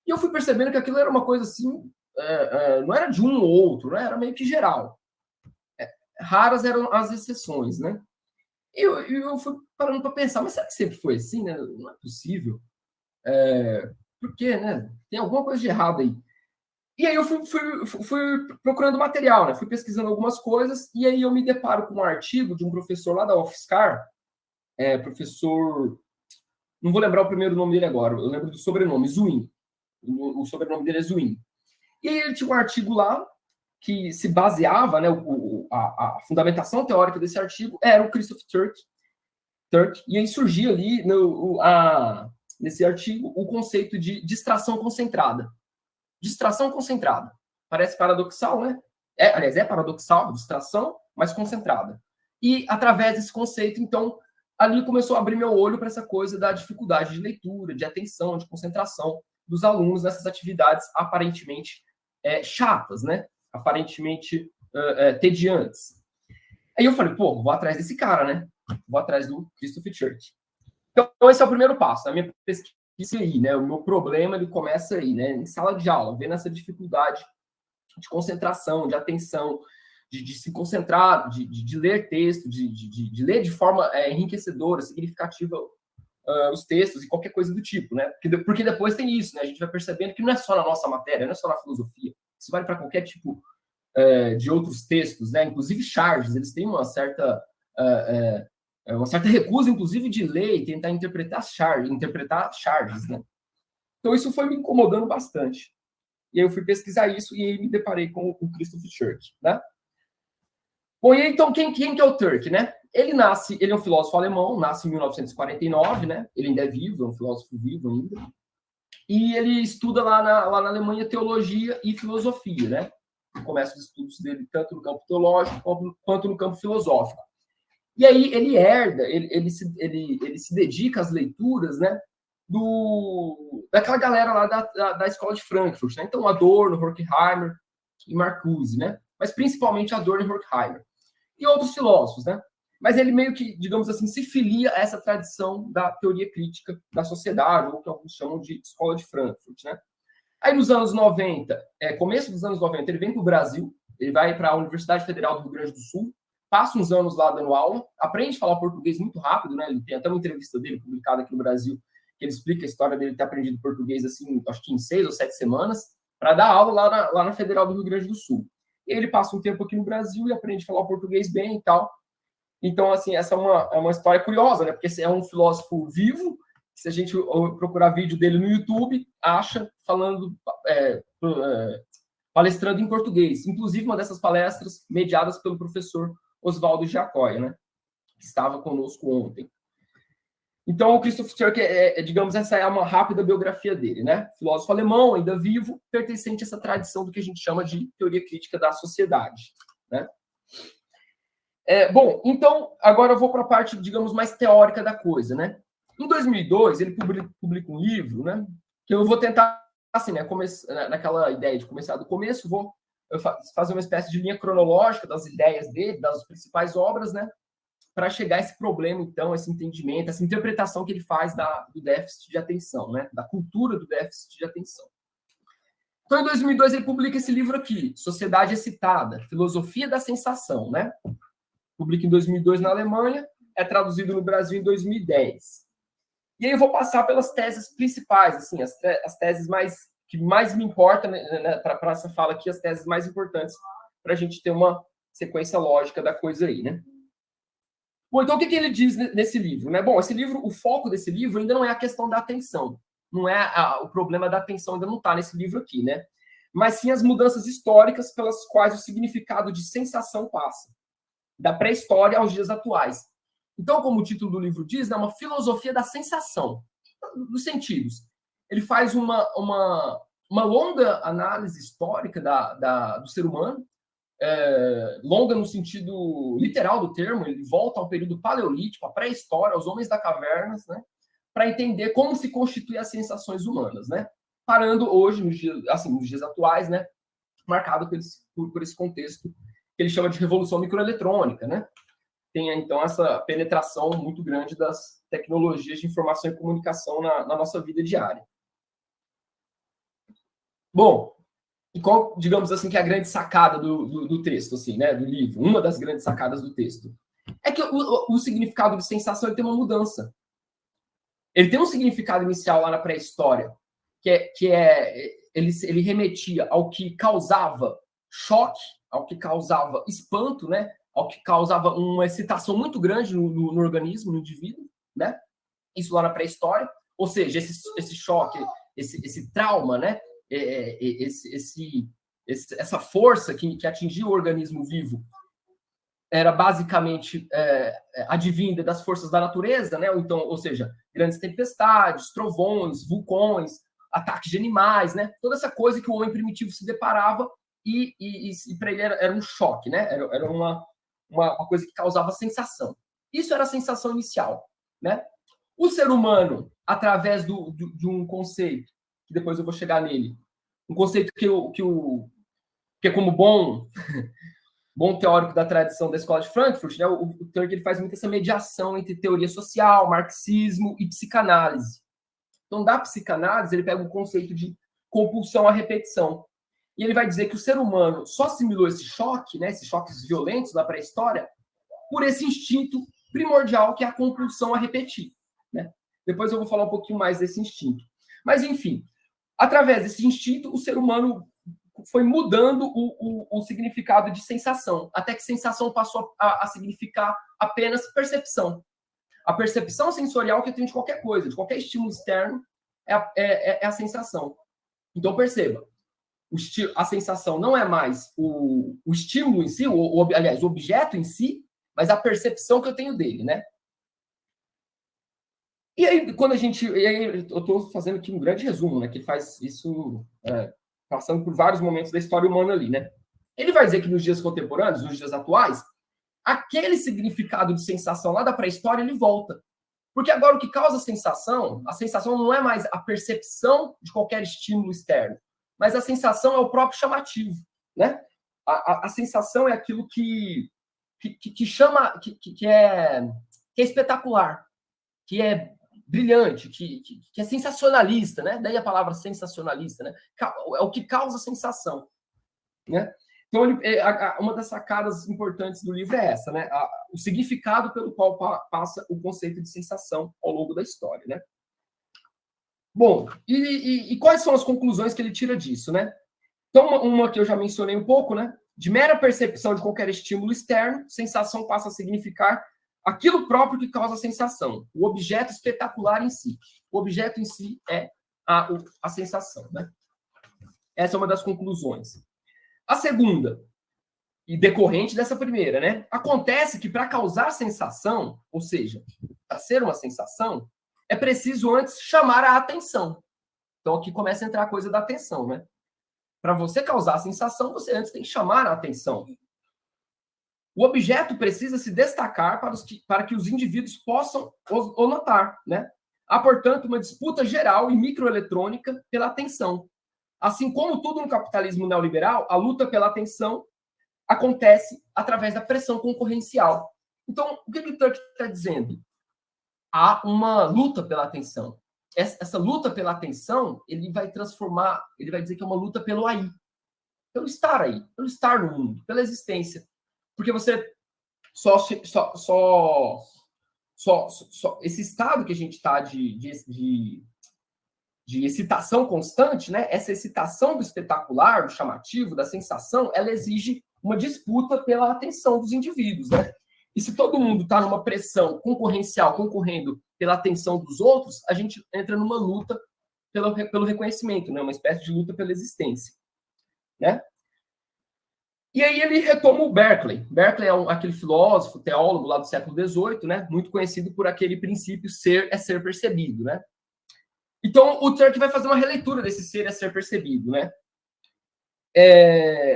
[SPEAKER 4] E eu fui percebendo que aquilo era uma coisa assim, não era de um ou outro, né? Era meio que geral. Raras eram as exceções, né? E eu fui parando para pensar, mas será que sempre foi assim, né? Não é possível. Por quê, né? Tem alguma coisa de errado aí. E aí eu fui procurando material, né? Fui pesquisando algumas coisas, e aí eu me deparo com um artigo de um professor lá da UFSCar, professor... Não vou lembrar o primeiro nome dele agora, eu lembro do sobrenome, Zuin. O sobrenome dele é Zuin. E aí ele tinha um artigo lá que se baseava, né, a fundamentação teórica desse artigo era o Christoph Turk, e aí surgia ali nesse artigo o conceito de distração concentrada. Distração concentrada. Parece paradoxal, né? Aliás, é paradoxal, distração, mas concentrada. E, através desse conceito, então, ali começou a abrir meu olho para essa coisa da dificuldade de leitura, de atenção, de concentração dos alunos nessas atividades aparentemente chatas, né? Aparentemente tediantes. Aí eu falei, pô, vou atrás desse cara, né? Vou atrás do Christoph Turk. Então, esse é o primeiro passo. A minha pesquisa aí, né? O meu problema, ele começa aí, né? Em sala de aula, vendo essa dificuldade de concentração, de atenção, de se concentrar, de ler texto, de ler de forma enriquecedora, significativa os textos e qualquer coisa do tipo, né? Porque depois tem isso, né? A gente vai percebendo que não é só na nossa matéria, não é só na filosofia. Isso vale para qualquer tipo de outros textos, né? Inclusive Charges, eles têm uma certa recusa, inclusive, de ler e tentar interpretar Charges, né? Então isso foi me incomodando bastante. E aí eu fui pesquisar isso e aí me deparei com o Christoph Türk, né? Bom, e aí, então, quem que é o Türk, né? Ele é um filósofo alemão, nasce em 1949, né? Ele ainda é vivo, é um filósofo vivo ainda. E ele estuda lá na Alemanha teologia e filosofia, né? Começa os estudos dele tanto no campo teológico quanto no campo filosófico. E aí ele herda, ele se dedica às leituras, né? Daquela galera lá da escola de Frankfurt, né? Então, Adorno, Horkheimer e Marcuse, né? Mas principalmente Adorno e Horkheimer. E outros filósofos, né? Mas ele meio que, digamos assim, se filia a essa tradição da teoria crítica da sociedade, ou que alguns chamam de escola de Frankfurt, né? Aí nos anos 90, começo dos anos 90, ele vem para o Brasil, ele vai para a Universidade Federal do Rio Grande do Sul, passa uns anos lá dando aula, aprende a falar português muito rápido, né? Ele tem até uma entrevista dele publicada aqui no Brasil, que ele explica a história dele ter aprendido português, assim, acho que em 6 ou 7 semanas, para dar aula lá na Federal do Rio Grande do Sul. E ele passa um tempo aqui no Brasil e aprende a falar o português bem e tal. Então, assim, essa é uma história curiosa, né? Porque é um filósofo vivo, se a gente procurar vídeo dele no YouTube, acha falando, palestrando em português. Inclusive, uma dessas palestras mediadas pelo professor Oswaldo Giacóia, né? Que estava conosco ontem. Então, o Christoph Türk, digamos, essa é uma rápida biografia dele, né? Filósofo alemão, ainda vivo, pertencente a essa tradição do que a gente chama de teoria crítica da sociedade, né? Bom, então, agora eu vou para a parte, digamos, mais teórica da coisa, né? Em 2002, ele publica um livro, né? Que eu vou tentar, assim, né? Naquela ideia de começar do começo, vou fazer uma espécie de linha cronológica das ideias dele, das principais obras, né? Para chegar a esse problema, então, esse entendimento, essa interpretação que ele faz do déficit de atenção, né? Da cultura do déficit de atenção. Então, em 2002, ele publica esse livro aqui, Sociedade Excitada, Filosofia da Sensação, né? Publica em 2002 na Alemanha, é traduzido no Brasil em 2010. E aí eu vou passar pelas teses principais, assim, as teses que mais me importam, né, para essa fala aqui, as teses mais importantes, para a gente ter uma sequência lógica da coisa aí, né? Bom, então o que ele diz nesse livro, né? Bom, esse livro, o foco desse livro ainda não é a questão da atenção, não é o problema da atenção, ainda não está nesse livro aqui, né? Mas sim as mudanças históricas pelas quais o significado de sensação passa, da pré-história aos dias atuais. Então, como o título do livro diz, é uma filosofia da sensação, dos sentidos. Ele faz uma longa análise histórica do ser humano, longa no sentido literal do termo, ele volta ao período paleolítico, à pré-história, aos homens da caverna, né, para entender como se constituem as sensações humanas, né, parando hoje, nos dias atuais, né, marcado por esse contexto que ele chama de revolução microeletrônica, né? Tem, então, essa penetração muito grande das tecnologias de informação e comunicação na nossa vida diária. Bom, e qual, digamos assim, que é a grande sacada do texto, assim, né, do livro? Uma das grandes sacadas do texto é que o significado de sensação ele tem uma mudança. Ele tem um significado inicial lá na pré-história, ele remetia ao que causava choque, ao que causava espanto, né? Ao que causava uma excitação muito grande no organismo, no indivíduo, né? Isso lá na pré-história. Ou seja, esse choque, esse trauma, né? Essa força que atingia o organismo vivo era basicamente advinda das forças da natureza, né? Ou seja, grandes tempestades, trovões, vulcões, ataques de animais, né? Toda essa coisa que o homem primitivo se deparava e para ele era um choque, né? Era uma coisa que causava sensação. Isso era a sensação inicial, né? O ser humano, através de um conceito, que depois eu vou chegar nele, um conceito que é como bom teórico da tradição da escola de Frankfurt, né? O Türk ele faz muito essa mediação entre teoria social, marxismo e psicanálise. Então, da psicanálise, ele pega o conceito de compulsão à repetição. E ele vai dizer que o ser humano só assimilou esse choque, né, esses choques violentos da pré-história, por esse instinto primordial que é a compulsão a repetir, né? Depois eu vou falar um pouquinho mais desse instinto. Mas, enfim, através desse instinto, o ser humano foi mudando o significado de sensação, até que sensação passou a significar apenas percepção. A percepção sensorial que eu tenho de qualquer coisa, de qualquer estímulo externo, é a sensação. Então, perceba, a sensação não é mais o estímulo em si, aliás, o objeto em si, mas a percepção que eu tenho dele, né? E aí, quando a gente... eu estou fazendo aqui um grande resumo, né? Que faz isso passando por vários momentos da história humana ali, né? Ele vai dizer que nos dias contemporâneos, nos dias atuais, aquele significado de sensação lá da pré-história, ele volta. Porque agora o que causa a sensação não é mais a percepção de qualquer estímulo externo, mas a sensação é o próprio chamativo, né? A sensação é aquilo que chama, que é espetacular, que é brilhante, que é sensacionalista, né? Daí a palavra sensacionalista, né? É o que causa sensação, né? Então, uma das sacadas importantes do livro é essa, né? O significado pelo qual passa o conceito de sensação ao longo da história, né? Bom, e quais são as conclusões que ele tira disso, né? Então, uma que eu já mencionei um pouco, né? De mera percepção de qualquer estímulo externo, sensação passa a significar aquilo próprio que causa a sensação, o objeto espetacular em si. O objeto em si é a sensação, né? Essa é uma das conclusões. A segunda, e decorrente dessa primeira, né? Acontece que para causar sensação, ou seja, para ser uma sensação, é preciso antes chamar a atenção. Então aqui começa a entrar a coisa da atenção, né? Para você causar a sensação, você antes tem que chamar a atenção. O objeto precisa se destacar para que os indivíduos possam o notar, né? Há, portanto, uma disputa geral e microeletrônica pela atenção. Assim como tudo no capitalismo neoliberal, a luta pela atenção acontece através da pressão concorrencial. Então, o que o Turk está dizendo? Há uma luta pela atenção. Essa luta pela atenção, ele vai dizer que é uma luta pelo aí, pelo estar no mundo, pela existência. Porque você esse estado que a gente está de excitação constante, né? Essa excitação do espetacular, do chamativo, da sensação, ela exige uma disputa pela atenção dos indivíduos, né? E se todo mundo está numa pressão concorrencial, concorrendo pela atenção dos outros, a gente entra numa luta pelo reconhecimento, né? Uma espécie de luta pela existência, né? E aí ele retoma o Berkeley. Berkeley é aquele filósofo, teólogo lá do século XVIII, né? Muito conhecido por aquele princípio ser é ser percebido, né? Então, o Turk vai fazer uma releitura desse ser é ser percebido, né?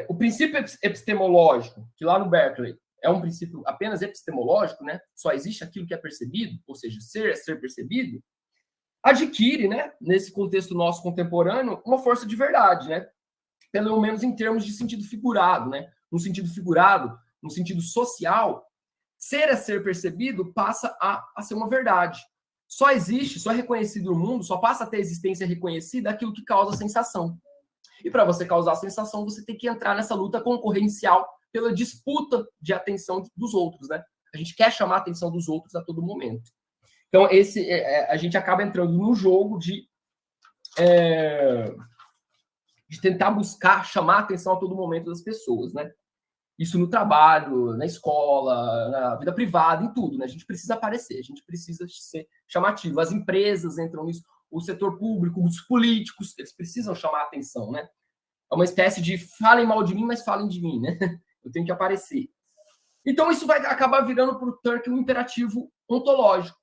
[SPEAKER 4] O princípio epistemológico, que lá no Berkeley é um princípio apenas epistemológico, né? Só existe aquilo que é percebido, ou seja, ser é ser percebido, adquire, né? Nesse contexto nosso contemporâneo, uma força de verdade, né? Pelo menos em termos de sentido figurado, né? No sentido figurado, no sentido social, ser é ser percebido passa a ser uma verdade. Só existe, só é reconhecido no mundo, só passa a ter existência reconhecida aquilo que causa sensação. E para você causar sensação, você tem que entrar nessa luta concorrencial pela disputa de atenção dos outros, né? A gente quer chamar a atenção dos outros a todo momento. Então, a gente acaba entrando no jogo de tentar buscar chamar a atenção a todo momento das pessoas, né? Isso no trabalho, na escola, na vida privada, em tudo, né? A gente precisa aparecer, a gente precisa ser chamativo. As empresas entram nisso, o setor público, os políticos, eles precisam chamar a atenção, né? É uma espécie de falem mal de mim, mas falem de mim, né? Eu tenho que aparecer. Então, isso vai acabar virando para o Turk um imperativo ontológico,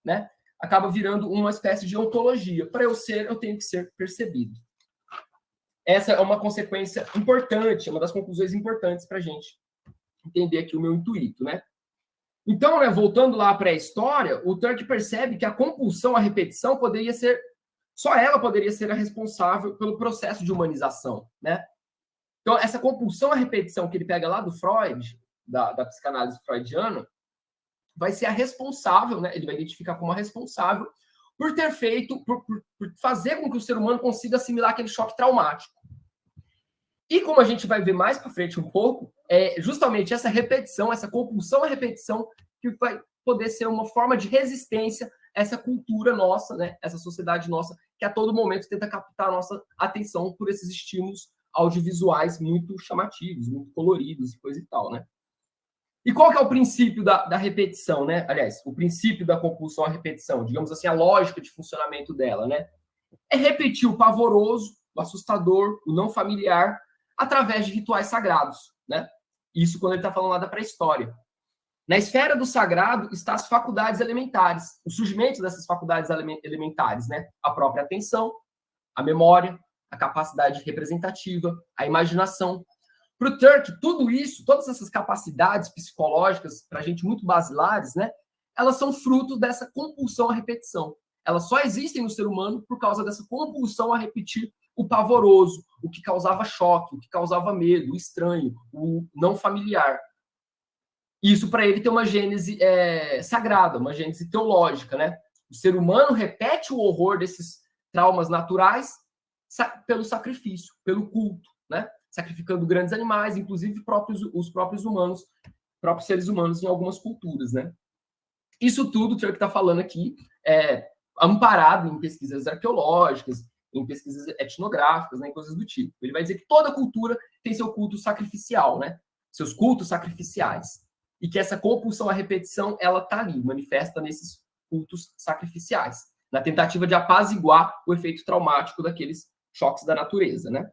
[SPEAKER 4] né? Acaba virando uma espécie de ontologia. Para eu ser, eu tenho que ser percebido. Essa é uma consequência importante, uma das conclusões importantes para a gente entender aqui o meu intuito, né? Então, né, voltando lá para a história, o Turk percebe que a compulsão à repetição só ela poderia ser a responsável pelo processo de humanização, né? Então, essa compulsão à repetição que ele pega lá do Freud, da psicanálise freudiana, vai ser a responsável, né? Ele vai identificar como a responsável por ter feito, por fazer com que o ser humano consiga assimilar aquele choque traumático. E como a gente vai ver mais para frente um pouco, é justamente essa repetição, essa compulsão à repetição, que vai poder ser uma forma de resistência essa cultura nossa, né? Essa sociedade nossa, que a todo momento tenta captar a nossa atenção por esses estímulos audiovisuais muito chamativos, muito coloridos e coisa e tal, né? E qual que é o princípio da repetição, né? Aliás, o princípio da compulsão à repetição, digamos assim, a lógica de funcionamento dela, né? É repetir o pavoroso, o assustador, o não familiar, através de rituais sagrados, né? Isso quando ele está falando lá da pré-história. Na esfera do sagrado estão as faculdades elementares, o surgimento dessas faculdades elementares, né? A própria atenção, a memória, a capacidade representativa, a imaginação. Para o Turk, tudo isso, todas essas capacidades psicológicas, para a gente muito basilares, né? Elas são fruto dessa compulsão à repetição. Elas só existem no ser humano por causa dessa compulsão a repetir o pavoroso, o que causava choque, o que causava medo, o estranho, o não familiar. Isso, para ele, tem uma gênese sagrada, uma gênese teológica, né? O ser humano repete o horror desses traumas naturais pelo sacrifício, pelo culto, né? Sacrificando grandes animais, inclusive os próprios humanos, próprios seres humanos em algumas culturas, né? Isso tudo, o Turk está falando aqui, amparado em pesquisas arqueológicas, em pesquisas etnográficas, né, em coisas do tipo. Ele vai dizer que toda cultura tem seu culto sacrificial, né? Seus cultos sacrificiais. E que essa compulsão à repetição, ela está ali, manifesta nesses cultos sacrificiais, na tentativa de apaziguar o efeito traumático daqueles choques da natureza, né?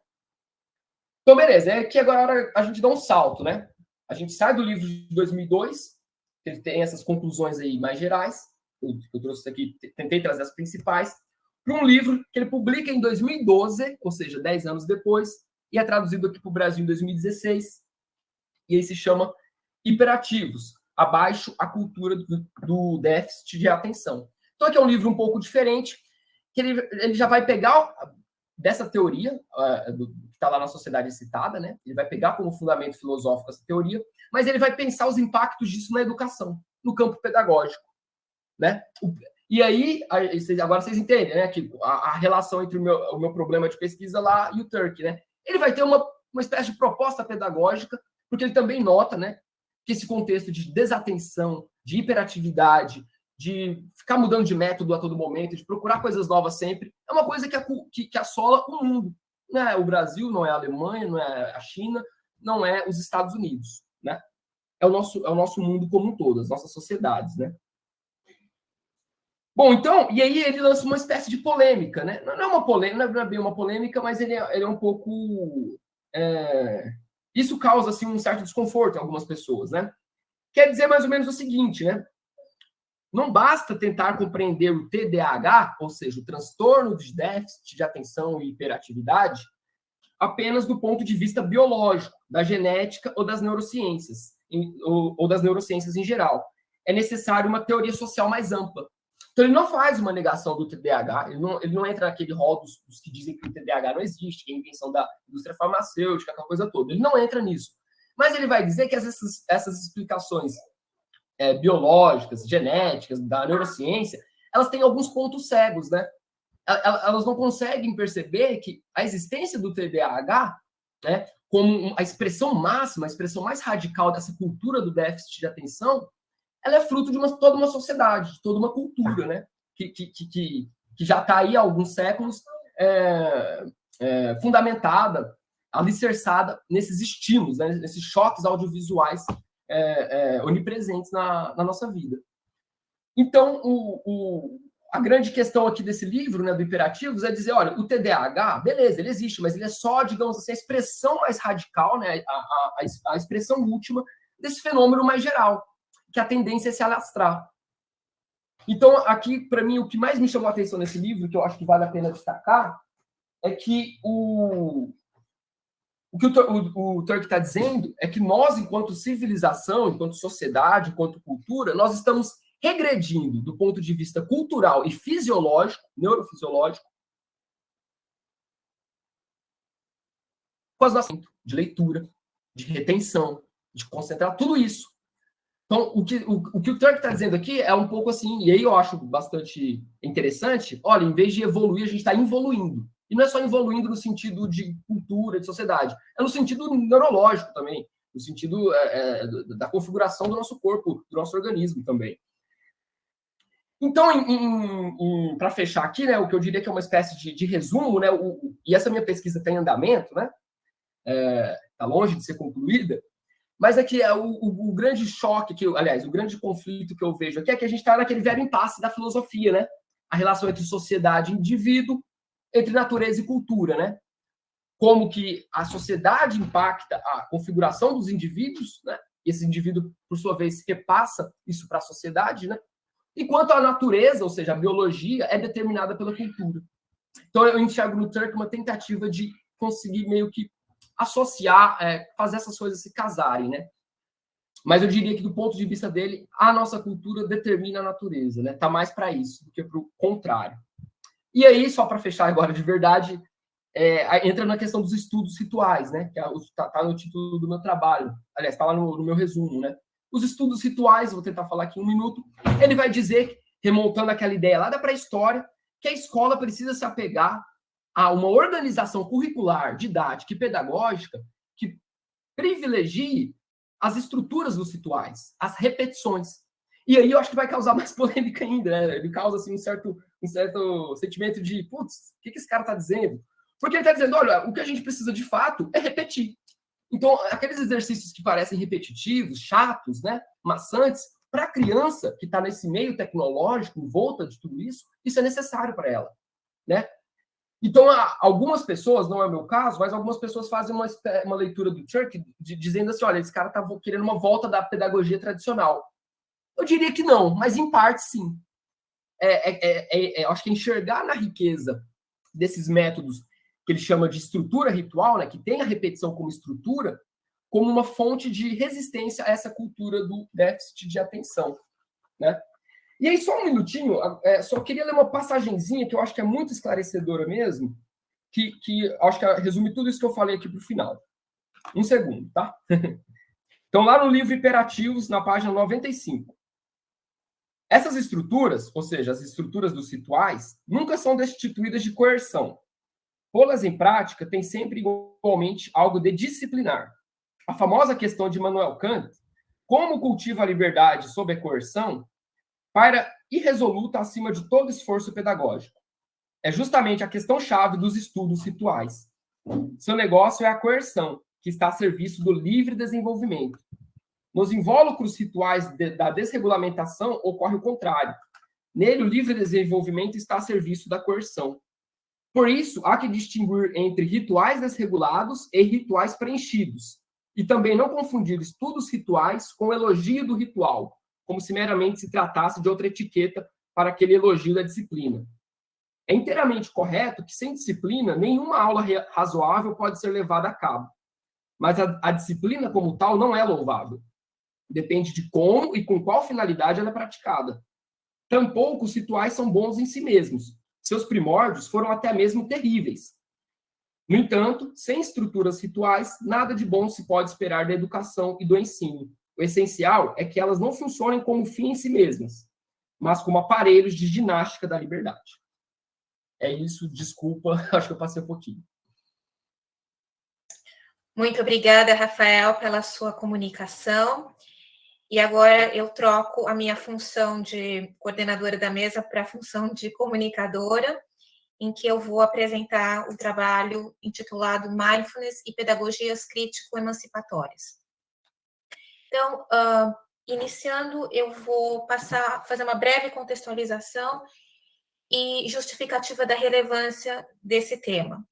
[SPEAKER 4] Então, beleza, é que agora a gente dá um salto, né? A gente sai do livro de 2002, que ele tem essas conclusões aí mais gerais, eu trouxe aqui, tentei trazer as principais, para um livro que ele publica em 2012, ou seja, 10 anos depois, e é traduzido aqui para o Brasil em 2016, e aí se chama Hiperativos, abaixo a cultura do déficit de atenção. Então, aqui é um livro um pouco diferente, que ele já vai pegar dessa teoria, que está lá na Sociedade Citada, né? Ele vai pegar como fundamento filosófico essa teoria, mas ele vai pensar os impactos disso na educação, no campo pedagógico, né? E aí, agora vocês entendem, né? Que a relação entre o meu problema de pesquisa lá e o Turk, né? Ele vai ter uma espécie de proposta pedagógica, porque ele também nota, né? Que esse contexto de desatenção, de hiperatividade, de ficar mudando de método a todo momento, de procurar coisas novas sempre, é uma coisa que assola o mundo. Não é o Brasil, não é a Alemanha, não é a China, não é os Estados Unidos, né? É o nosso mundo como um todo, as nossas sociedades, né? Bom, então, e aí ele lança uma espécie de polêmica, né? Não é uma polêmica, não é bem uma polêmica, mas ele é um pouco... Isso causa, assim, um certo desconforto em algumas pessoas, né? Quer dizer mais ou menos o seguinte, né? Não basta tentar compreender o TDAH, ou seja, o transtorno de déficit de atenção e hiperatividade, apenas do ponto de vista biológico, da genética ou das neurociências, ou das neurociências em geral. É necessário uma teoria social mais ampla. Então, ele não faz uma negação do TDAH, ele não entra naquele rol dos que dizem que o TDAH não existe, que é a invenção da indústria farmacêutica, aquela coisa toda. Ele não entra nisso. Mas ele vai dizer que essas explicações biológicas, genéticas, da neurociência, elas têm alguns pontos cegos, né? Elas não conseguem perceber que a existência do TDAH, né, como a expressão máxima, a expressão mais radical dessa cultura do déficit de atenção, ela é fruto de toda uma sociedade, de toda uma cultura, né? Que já está aí há alguns séculos fundamentada, alicerçada nesses estímulos, né, nesses choques audiovisuais onipresentes na nossa vida. Então, a grande questão aqui desse livro, né, do Hiperativos, é dizer, olha, o TDAH, beleza, ele existe, mas ele é só, digamos assim, a expressão mais radical, né, a expressão última desse fenômeno mais geral, que a tendência é se alastrar. Então, aqui, para mim, o que mais me chamou a atenção nesse livro, que eu acho que vale a pena destacar, é que o que o Turk está dizendo é que nós, enquanto civilização, enquanto sociedade, enquanto cultura, nós estamos regredindo do ponto de vista cultural e fisiológico, neurofisiológico, com as nossas de leitura, de retenção, de concentrar, tudo isso. Então, o que o Turk está dizendo aqui é um pouco assim, e aí eu acho bastante interessante, olha, em vez de evoluir, a gente está involuindo. E não é só evoluindo no sentido de cultura, de sociedade, é no sentido neurológico também, no sentido da configuração do nosso corpo, do nosso organismo também. Então, para fechar aqui, né, o que eu diria que é uma espécie de resumo, né, e essa minha pesquisa está em andamento, né, está longe de ser concluída, mas é que o grande choque, aliás, o grande conflito que eu vejo aqui é que a gente está naquele velho impasse da filosofia, né, a relação entre sociedade e indivíduo, entre natureza e cultura, né, como que a sociedade impacta a configuração dos indivíduos, né, e esse indivíduo, por sua vez, repassa isso para a sociedade, né, enquanto a natureza, ou seja, a biologia, é determinada pela cultura. Então, eu enxergo no Turk uma tentativa de conseguir meio que associar, fazer essas coisas se casarem, né? Mas eu diria que, do ponto de vista dele, a nossa cultura determina a natureza, né? Tá mais para isso do que para o contrário. E aí, só para fechar agora de verdade, entra na questão dos estudos rituais, né? Que tá no título do meu trabalho. Aliás, está lá no meu resumo, né? Os estudos rituais, vou tentar falar aqui em um minuto, ele vai dizer, remontando aquela ideia lá da pré-história, que a escola precisa se apegar a uma organização curricular, didática e pedagógica que privilegie as estruturas dos rituais, as repetições. E aí eu acho que vai causar mais polêmica ainda, né? Ele causa assim, um certo sentimento de, putz, o que esse cara está dizendo? Porque ele está dizendo, olha, o que a gente precisa de fato é repetir. Então, aqueles exercícios que parecem repetitivos, chatos, né, maçantes, para a criança que está nesse meio tecnológico, em volta de tudo isso é necessário para ela, né? Então, algumas pessoas, não é o meu caso, mas algumas pessoas fazem uma leitura do Turk dizendo assim, olha, esse cara está querendo uma volta da pedagogia tradicional. Eu diria que não, mas em parte sim. Acho que enxergar na riqueza desses métodos que ele chama de estrutura ritual, né, que tem a repetição como estrutura, como uma fonte de resistência a essa cultura do déficit de atenção, né? E aí, só um minutinho, só queria ler uma passagenzinha que eu acho que é muito esclarecedora mesmo, que acho que resume tudo isso que eu falei aqui para o final. Um segundo, tá? Então, lá no livro Imperativos, na página 95. Essas estruturas, ou seja, as estruturas dos rituais, nunca são destituídas de coerção. Pô-las em prática tem sempre igualmente algo de disciplinar. A famosa questão de Immanuel Kant, como cultiva a liberdade sob a coerção, paira irresoluta acima de todo esforço pedagógico. É justamente a questão-chave dos estudos rituais. Seu negócio é a coerção, que está a serviço do livre desenvolvimento. Nos invólucros rituais da desregulamentação ocorre o contrário. Nele, o livre desenvolvimento está a serviço da coerção. Por isso, há que distinguir entre rituais desregulados e rituais preenchidos, e também não confundir estudos rituais com elogio do ritual, como se meramente se tratasse de outra etiqueta para aquele elogio da disciplina. É inteiramente correto que, sem disciplina, nenhuma aula razoável pode ser levada a cabo. Mas a disciplina como tal não é louvável. Depende de como e com qual finalidade ela é praticada. Tampouco os rituais são bons em si mesmos. Seus primórdios foram até mesmo terríveis. No entanto, sem estruturas rituais, nada de bom se pode esperar da educação e do ensino. O essencial é que elas não funcionem como fim em si mesmas, mas como aparelhos de ginástica da liberdade. É isso, desculpa, acho que eu passei um pouquinho.
[SPEAKER 1] Muito obrigada, Rafael, pela sua comunicação. E agora eu troco a minha função de coordenadora da mesa para a função de comunicadora, em que eu vou apresentar o trabalho intitulado Mindfulness e Pedagogias Crítico-Emancipatórias. Então, iniciando, eu vou fazer uma breve contextualização e justificativa da relevância desse tema.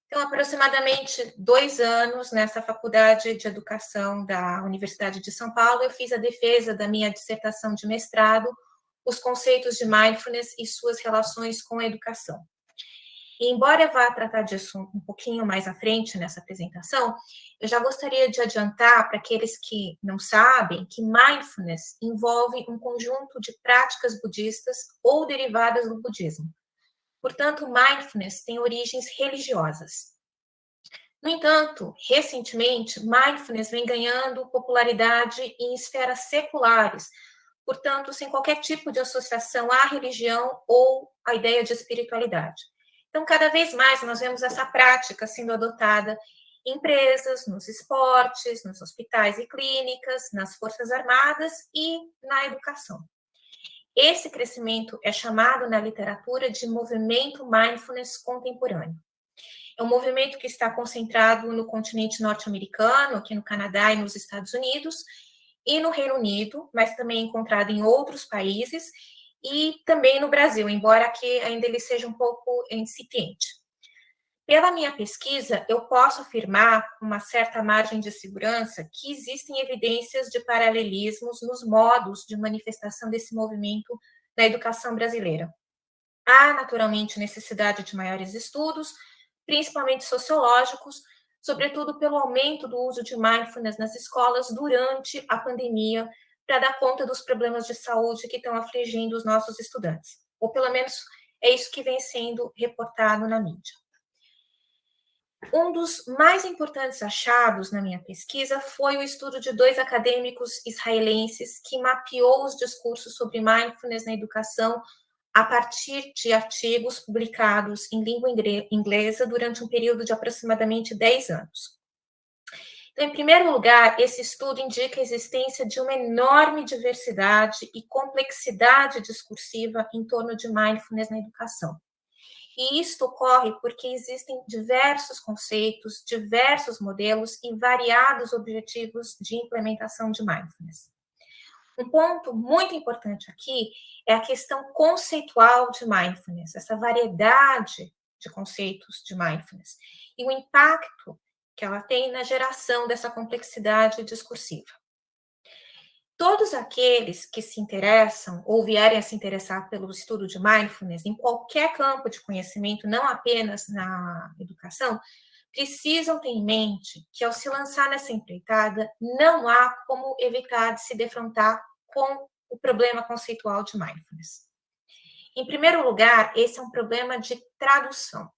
[SPEAKER 1] Então, aproximadamente 2 anos nessa Faculdade de Educação da Universidade de São Paulo, eu fiz a defesa da minha dissertação de mestrado, os conceitos de mindfulness e suas relações com a educação. E, embora eu vá tratar disso um pouquinho mais à frente nessa apresentação, eu já gostaria de adiantar para aqueles que não sabem que mindfulness envolve um conjunto de práticas budistas ou derivadas do budismo. Portanto, mindfulness tem origens religiosas. No entanto, recentemente, mindfulness vem ganhando popularidade em esferas seculares, portanto, sem qualquer tipo de associação à religião ou à ideia de espiritualidade. Então, cada vez mais nós vemos essa prática sendo adotada em empresas, nos esportes, nos hospitais e clínicas, nas Forças Armadas e na educação. Esse crescimento é chamado na literatura de movimento mindfulness contemporâneo. É um movimento que está concentrado no continente norte-americano, aqui no Canadá e nos Estados Unidos, e no Reino Unido, mas também encontrado em outros países, e também no Brasil, embora aqui ainda ele seja um pouco incipiente. Pela minha pesquisa, eu posso afirmar, com uma certa margem de segurança, que existem evidências de paralelismos nos modos de manifestação desse movimento na educação brasileira. Há, naturalmente, necessidade de maiores estudos, principalmente sociológicos, sobretudo pelo aumento do uso de mindfulness nas escolas durante a pandemia, para dar conta dos problemas de saúde que estão afligindo os nossos estudantes. Ou, pelo menos, é isso que vem sendo reportado na mídia. Um dos mais importantes achados na minha pesquisa foi o estudo de 2 acadêmicos israelenses que mapeou os discursos sobre mindfulness na educação a partir de artigos publicados em língua inglesa durante um período de aproximadamente 10 anos. Então, em primeiro lugar, esse estudo indica a existência de uma enorme diversidade e complexidade discursiva em torno de mindfulness na educação. E isto ocorre porque existem diversos conceitos, diversos modelos e variados objetivos de implementação de mindfulness. Um ponto muito importante aqui é a questão conceitual de mindfulness, essa variedade de conceitos de mindfulness e o impacto que ela tem na geração dessa complexidade discursiva. Todos aqueles que se interessam ou vierem a se interessar pelo estudo de mindfulness em qualquer campo de conhecimento, não apenas na educação, precisam ter em mente que, ao se lançar nessa empreitada, não há como evitar de se defrontar com o problema conceitual de mindfulness. Em primeiro lugar, esse é um problema de tradução.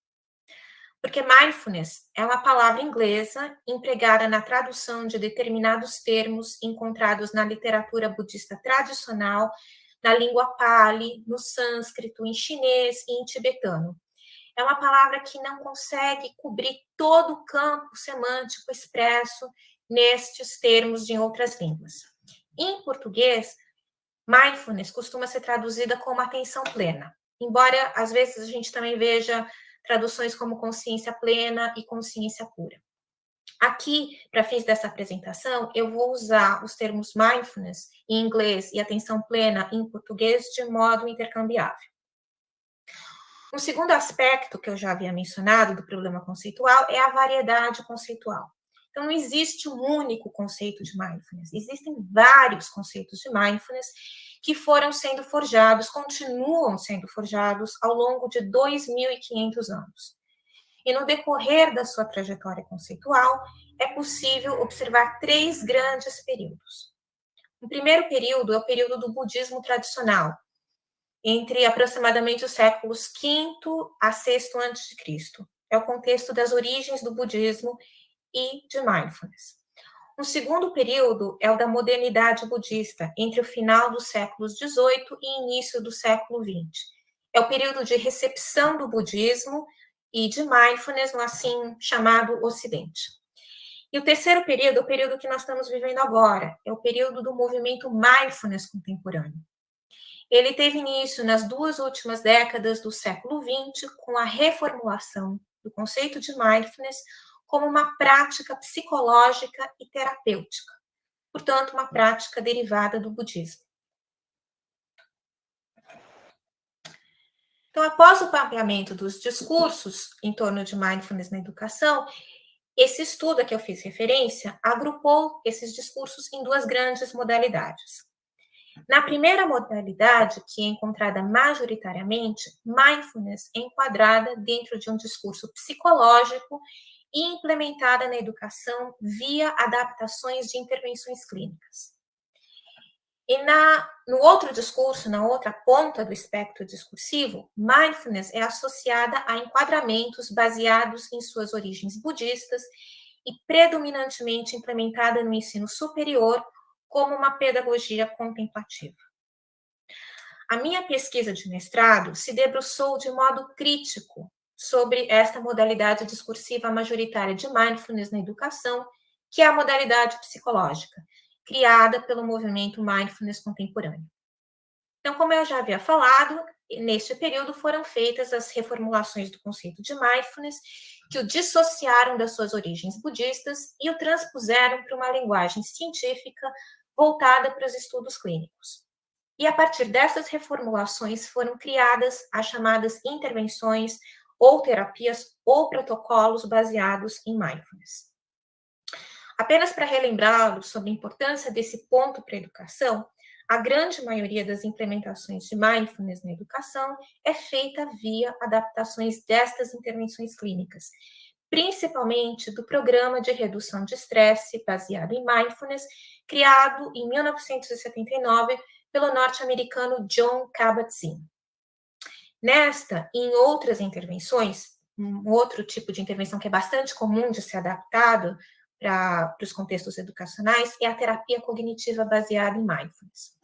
[SPEAKER 1] Porque mindfulness é uma palavra inglesa empregada na tradução de determinados termos encontrados na literatura budista tradicional, na língua Pali, no sânscrito, em chinês e em tibetano. É uma palavra que não consegue cobrir todo o campo semântico expresso nestes termos de outras línguas. Em português, mindfulness costuma ser traduzida como atenção plena, embora às vezes a gente também veja traduções como consciência plena e consciência pura. Aqui, para fins dessa apresentação, eu vou usar os termos mindfulness em inglês e atenção plena em português de modo intercambiável. Um segundo aspecto que eu já havia mencionado do problema conceitual é a variedade conceitual. Então, não existe um único conceito de mindfulness, existem vários conceitos de mindfulness que foram sendo forjados, continuam sendo forjados ao longo de 2.500 anos. E no decorrer da sua trajetória conceitual, é possível observar 3 grandes períodos. O primeiro período é o período do budismo tradicional, entre aproximadamente os séculos V a VI a.C. É o contexto das origens do budismo e de mindfulness. Um segundo período é o da modernidade budista, entre o final dos séculos XVIII e início do século XX. É o período de recepção do budismo e de mindfulness no assim chamado Ocidente. E o terceiro período é o período que nós estamos vivendo agora, é o período do movimento mindfulness contemporâneo. Ele teve início nas 2 últimas décadas do século XX, com a reformulação do conceito de mindfulness como uma prática psicológica e terapêutica, portanto, uma prática derivada do budismo. Então, após o mapeamento dos discursos em torno de mindfulness na educação, esse estudo a que eu fiz referência agrupou esses discursos em 2 grandes modalidades. Na primeira modalidade, que é encontrada majoritariamente, mindfulness é enquadrada dentro de um discurso psicológico e implementada na educação via adaptações de intervenções clínicas. E no outro discurso, na outra ponta do espectro discursivo, mindfulness é associada a enquadramentos baseados em suas origens budistas e predominantemente implementada no ensino superior como uma pedagogia contemplativa. A minha pesquisa de mestrado se debruçou de modo crítico sobre esta modalidade discursiva majoritária de mindfulness na educação, que é a modalidade psicológica, criada pelo movimento mindfulness contemporâneo. Então, como eu já havia falado, neste período foram feitas as reformulações do conceito de mindfulness, que o dissociaram das suas origens budistas e o transpuseram para uma linguagem científica voltada para os estudos clínicos. E a partir dessas reformulações foram criadas as chamadas intervenções ou terapias ou protocolos baseados em mindfulness. Apenas para relembrá-los sobre a importância desse ponto para a educação, a grande maioria das implementações de mindfulness na educação é feita via adaptações destas intervenções clínicas, principalmente do Programa de Redução de Estresse baseado em mindfulness, criado em 1979 pelo norte-americano Jon Kabat-Zinn. Nesta e em outras intervenções, um outro tipo de intervenção que é bastante comum de ser adaptado para os contextos educacionais é a terapia cognitiva baseada em mindfulness.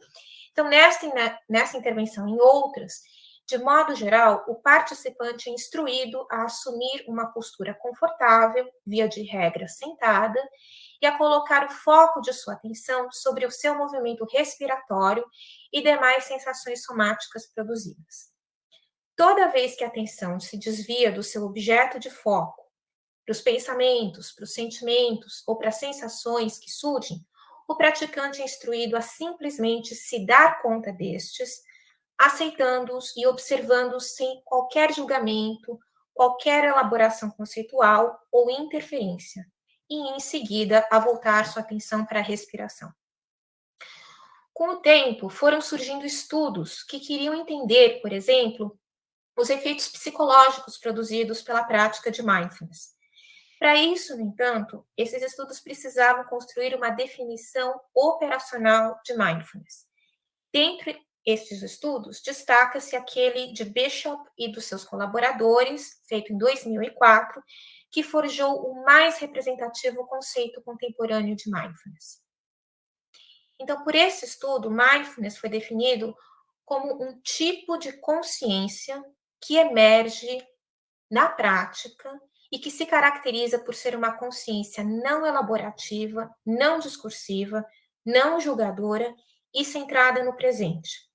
[SPEAKER 1] Então, nessa intervenção e em outras, de modo geral, o participante é instruído a assumir uma postura confortável, via de regra sentada, e a colocar o foco de sua atenção sobre o seu movimento respiratório e demais sensações somáticas produzidas. Toda vez que a atenção se desvia do seu objeto de foco, para os pensamentos, para os sentimentos ou para as sensações que surgem, o praticante é instruído a simplesmente se dar conta destes, aceitando-os e observando-os sem qualquer julgamento, qualquer elaboração conceitual ou interferência, e em seguida a voltar sua atenção para a respiração. Com o tempo, foram surgindo estudos que queriam entender, por exemplo, os efeitos psicológicos produzidos pela prática de mindfulness. Para isso, no entanto, esses estudos precisavam construir uma definição operacional de mindfulness. Dentre estes estudos, destaca-se aquele de Bishop e dos seus colaboradores, feito em 2004, que forjou o mais representativo conceito contemporâneo de mindfulness. Então, por esse estudo, mindfulness foi definido como um tipo de consciência que emerge na prática e que se caracteriza por ser uma consciência não elaborativa, não discursiva, não julgadora e centrada no presente,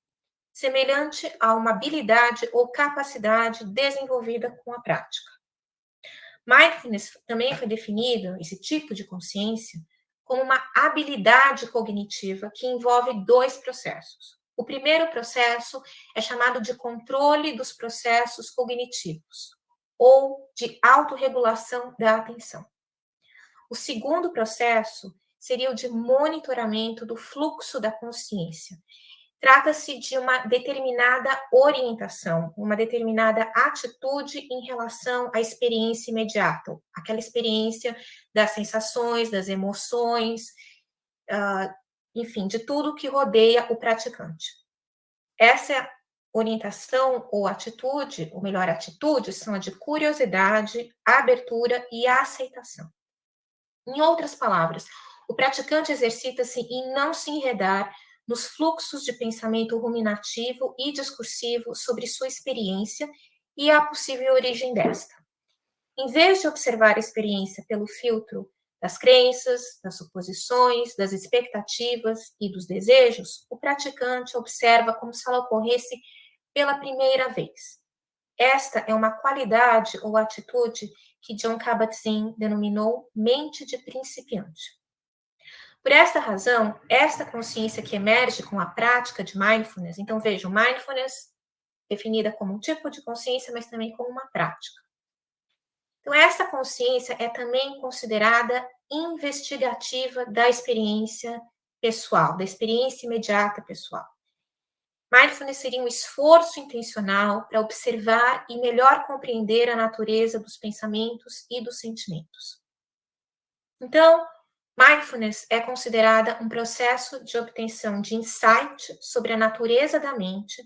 [SPEAKER 1] semelhante a uma habilidade ou capacidade desenvolvida com a prática. Mindfulness também foi definido, esse tipo de consciência, como uma habilidade cognitiva que envolve dois processos. O primeiro processo é chamado de controle dos processos cognitivos, ou de autorregulação da atenção. O segundo processo seria o de monitoramento do fluxo da consciência. Trata-se de uma determinada orientação, uma determinada atitude em relação à experiência imediata, aquela experiência das sensações, das emoções, enfim, de tudo que rodeia o praticante. Essa orientação ou atitude, ou melhor, atitudes, são a de curiosidade, abertura e aceitação. Em outras palavras, o praticante exercita-se em não se enredar nos fluxos de pensamento ruminativo e discursivo sobre sua experiência e a possível origem desta. Em vez de observar a experiência pelo filtro das crenças, das suposições, das expectativas e dos desejos, o praticante observa como se ela ocorresse pela primeira vez. Esta é uma qualidade ou atitude que Jon Kabat-Zinn denominou mente de principiante. Por esta razão, esta consciência que emerge com a prática de mindfulness, então vejam, mindfulness definida como um tipo de consciência, mas também como uma prática. Então, essa consciência é também considerada investigativa da experiência pessoal, da experiência imediata pessoal. Mindfulness seria um esforço intencional para observar e melhor compreender a natureza dos pensamentos e dos sentimentos. Então, mindfulness é considerada um processo de obtenção de insight sobre a natureza da mente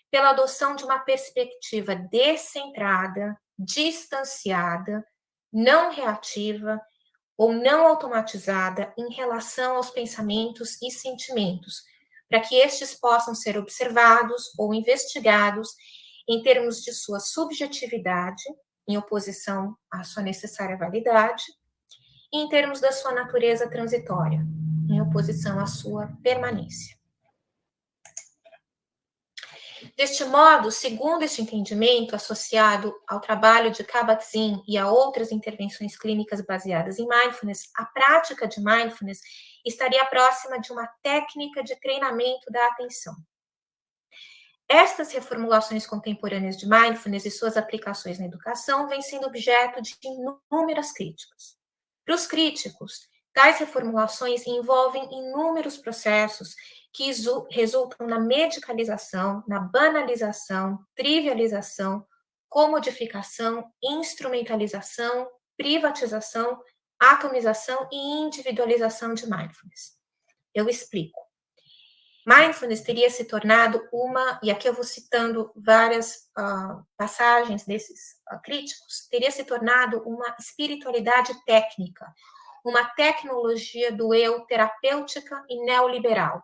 [SPEAKER 1] pela adoção de uma perspectiva descentrada, distanciada, não reativa ou não automatizada em relação aos pensamentos e sentimentos, para que estes possam ser observados ou investigados em termos de sua subjetividade, em oposição à sua necessária validade, e em termos da sua natureza transitória, em oposição à sua permanência. Deste modo, segundo este entendimento, associado ao trabalho de Kabat-Zinn e a outras intervenções clínicas baseadas em mindfulness, a prática de mindfulness estaria próxima de uma técnica de treinamento da atenção. Estas reformulações contemporâneas de mindfulness e suas aplicações na educação vêm sendo objeto de inúmeras críticas. Para os críticos, tais reformulações envolvem inúmeros processos que resultam na medicalização, na banalização, trivialização, comodificação, instrumentalização, privatização, atomização e individualização de mindfulness. Eu explico. Mindfulness teria se tornado e aqui eu vou citando várias passagens desses críticos, teria se tornado uma espiritualidade técnica, uma tecnologia do eu terapêutica e neoliberal,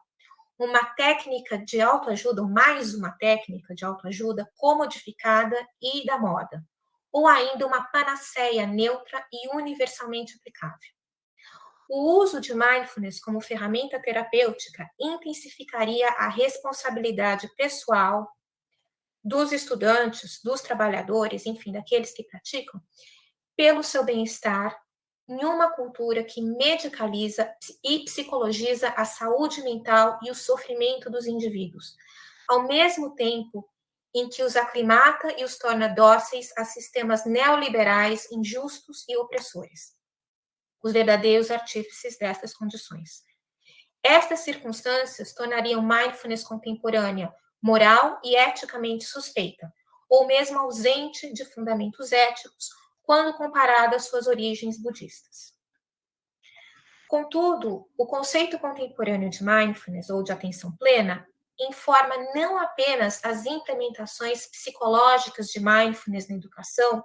[SPEAKER 1] uma técnica de autoajuda, ou mais uma técnica de autoajuda comodificada e da moda, ou ainda uma panaceia neutra e universalmente aplicável. O uso de mindfulness como ferramenta terapêutica intensificaria a responsabilidade pessoal dos estudantes, dos trabalhadores, enfim, daqueles que praticam, pelo seu bem-estar, em uma cultura que medicaliza e psicologiza a saúde mental e o sofrimento dos indivíduos, ao mesmo tempo em que os aclimata e os torna dóceis a sistemas neoliberais injustos e opressores, os verdadeiros artífices destas condições. Estas circunstâncias tornariam mindfulness contemporânea moral e eticamente suspeita, ou mesmo ausente de fundamentos éticos, quando comparada às suas origens budistas. Contudo, o conceito contemporâneo de mindfulness, ou de atenção plena, informa não apenas as implementações psicológicas de mindfulness na educação,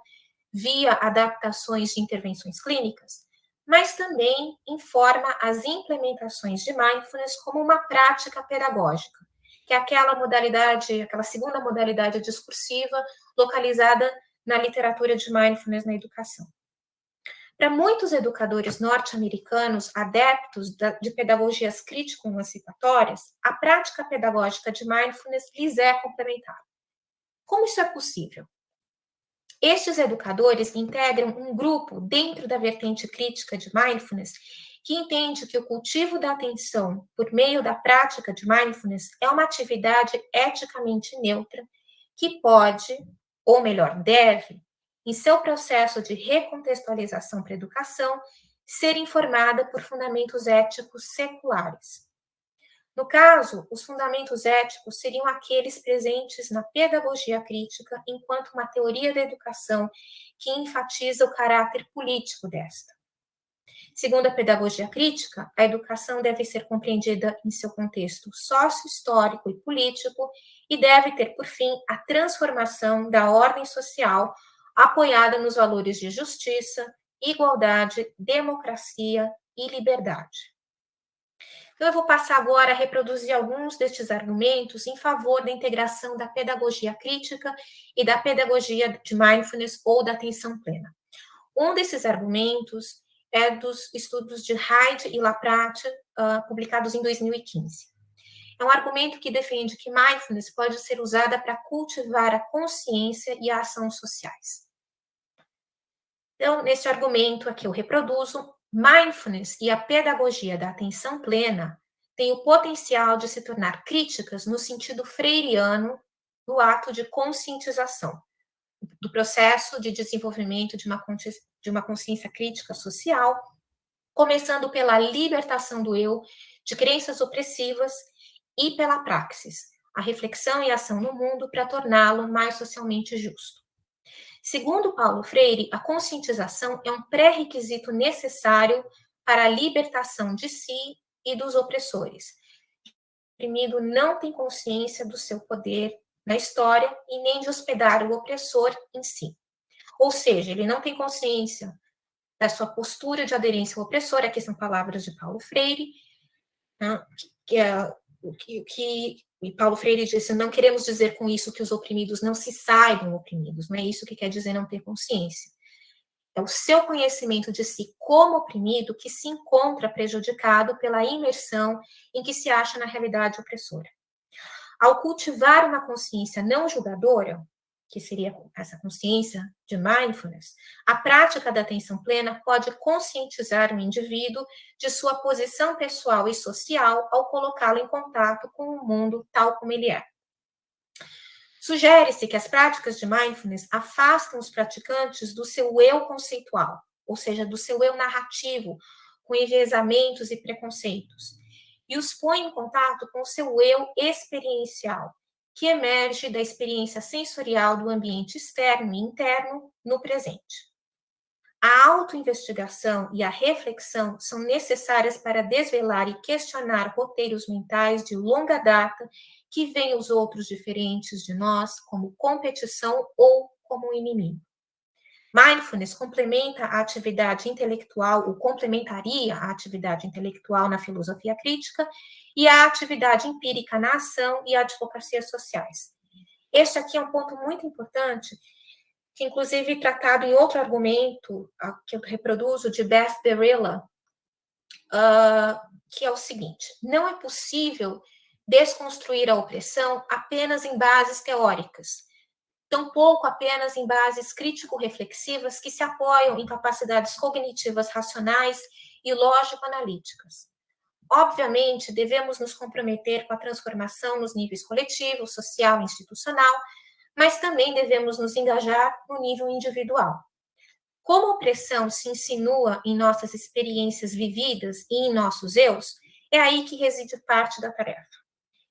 [SPEAKER 1] via adaptações de intervenções clínicas, mas também informa as implementações de mindfulness como uma prática pedagógica, que é aquela segunda modalidade discursiva localizada na literatura de mindfulness na educação. Para muitos educadores norte-americanos adeptos de pedagogias crítico-emancipatórias, a prática pedagógica de mindfulness lhes é complementar. Como isso é possível? Estes educadores integram um grupo dentro da vertente crítica de mindfulness que entende que o cultivo da atenção por meio da prática de mindfulness é uma atividade eticamente neutra que pode, ou melhor, deve, em seu processo de recontextualização para a educação, ser informada por fundamentos éticos seculares. No caso, os fundamentos éticos seriam aqueles presentes na pedagogia crítica enquanto uma teoria da educação que enfatiza o caráter político desta. Segundo a pedagogia crítica, a educação deve ser compreendida em seu contexto sócio-histórico e político e deve ter, por fim, a transformação da ordem social apoiada nos valores de justiça, igualdade, democracia e liberdade. Então, eu vou passar agora a reproduzir alguns destes argumentos em favor da integração da pedagogia crítica e da pedagogia de mindfulness ou da atenção plena. Um desses argumentos é dos estudos de Hyde e Laprate, publicados em 2015. É um argumento que defende que mindfulness pode ser usada para cultivar a consciência e a ação sociais. Então, nesse argumento aqui eu reproduzo, mindfulness e a pedagogia da atenção plena têm o potencial de se tornar críticas no sentido freiriano do ato de conscientização, do processo de desenvolvimento de uma consciência crítica social, começando pela libertação do eu de crenças opressivas e pela praxis, a reflexão e a ação no mundo para torná-lo mais socialmente justo. Segundo Paulo Freire, a conscientização é um pré-requisito necessário para a libertação de si e dos opressores. O oprimido não tem consciência do seu poder na história e nem de hospedar o opressor em si. Ou seja, ele não tem consciência da sua postura de aderência ao opressor, aqui são palavras de Paulo Freire, né, e Paulo Freire disse, não queremos dizer com isso que os oprimidos não se saibam oprimidos, não é isso que quer dizer não ter consciência. É o seu conhecimento de si como oprimido que se encontra prejudicado pela imersão em que se acha na realidade opressora. Ao cultivar uma consciência não julgadora, que seria essa consciência de mindfulness, a prática da atenção plena pode conscientizar o indivíduo de sua posição pessoal e social ao colocá-lo em contato com o mundo tal como ele é. Sugere-se que as práticas de mindfulness afastam os praticantes do seu eu conceitual, ou seja, do seu eu narrativo, com enviesamentos e preconceitos, e os põe em contato com o seu eu experiencial, que emerge da experiência sensorial do ambiente externo e interno no presente. A autoinvestigação e a reflexão são necessárias para desvelar e questionar roteiros mentais de longa data que veem os outros diferentes de nós como competição ou como inimigo. Mindfulness complementa a atividade intelectual, ou complementaria a atividade intelectual na filosofia crítica e a atividade empírica na ação e advocacias sociais. Este aqui é um ponto muito importante, que inclusive tratado em outro argumento que eu reproduzo, de Beth Berila, que é o seguinte: não é possível desconstruir a opressão apenas em bases teóricas, tampouco apenas em bases crítico-reflexivas que se apoiam em capacidades cognitivas racionais e lógico-analíticas. Obviamente, devemos nos comprometer com a transformação nos níveis coletivo, social e institucional, mas também devemos nos engajar no nível individual. Como a opressão se insinua em nossas experiências vividas e em nossos eus, é aí que reside parte da tarefa.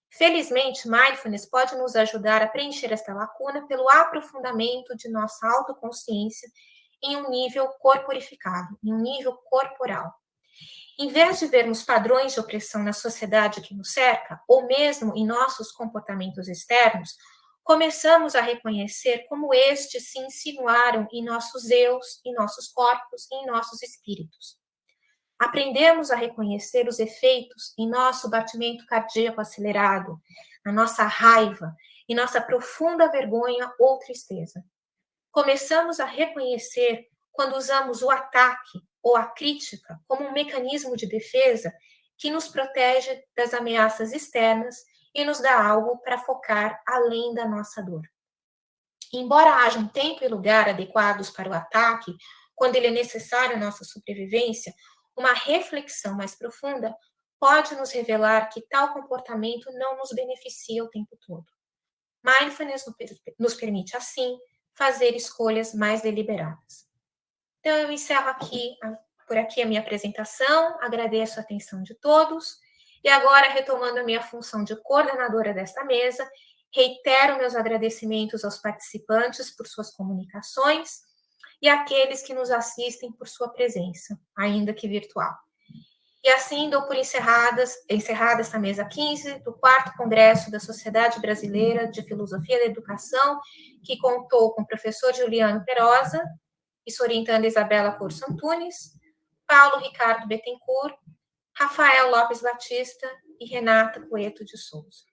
[SPEAKER 1] Felizmente, mindfulness pode nos ajudar a preencher esta lacuna pelo aprofundamento de nossa autoconsciência em um nível corporificado, em um nível corporal. Em vez de vermos padrões de opressão na sociedade que nos cerca, ou mesmo em nossos comportamentos externos, começamos a reconhecer como estes se insinuaram em nossos eus, em nossos corpos e em nossos espíritos. Aprendemos a reconhecer os efeitos em nosso batimento cardíaco acelerado, na nossa raiva, em nossa profunda vergonha ou tristeza. Começamos a reconhecer quando usamos o ataque ou a crítica como um mecanismo de defesa que nos protege das ameaças externas e nos dá algo para focar além da nossa dor. Embora haja um tempo e lugar adequados para o ataque, quando ele é necessário à nossa sobrevivência, uma reflexão mais profunda pode nos revelar que tal comportamento não nos beneficia o tempo todo. Mindfulness nos permite, assim, fazer escolhas mais deliberadas. Então, eu encerro por aqui a minha apresentação, agradeço a atenção de todos, e agora, retomando a minha função de coordenadora desta mesa, reitero meus agradecimentos aos participantes por suas comunicações e àqueles que nos assistem por sua presença, ainda que virtual. E assim dou por encerrada esta mesa 15 do 4º Congresso da Sociedade Brasileira de Filosofia da Educação, que contou com o professor Juliano Perosa, e sua orientanda Isabela Corso Antunes, Paulo Ricardo Bettencourt, Rafael Lopes Batista e Renata Coeto de Souza.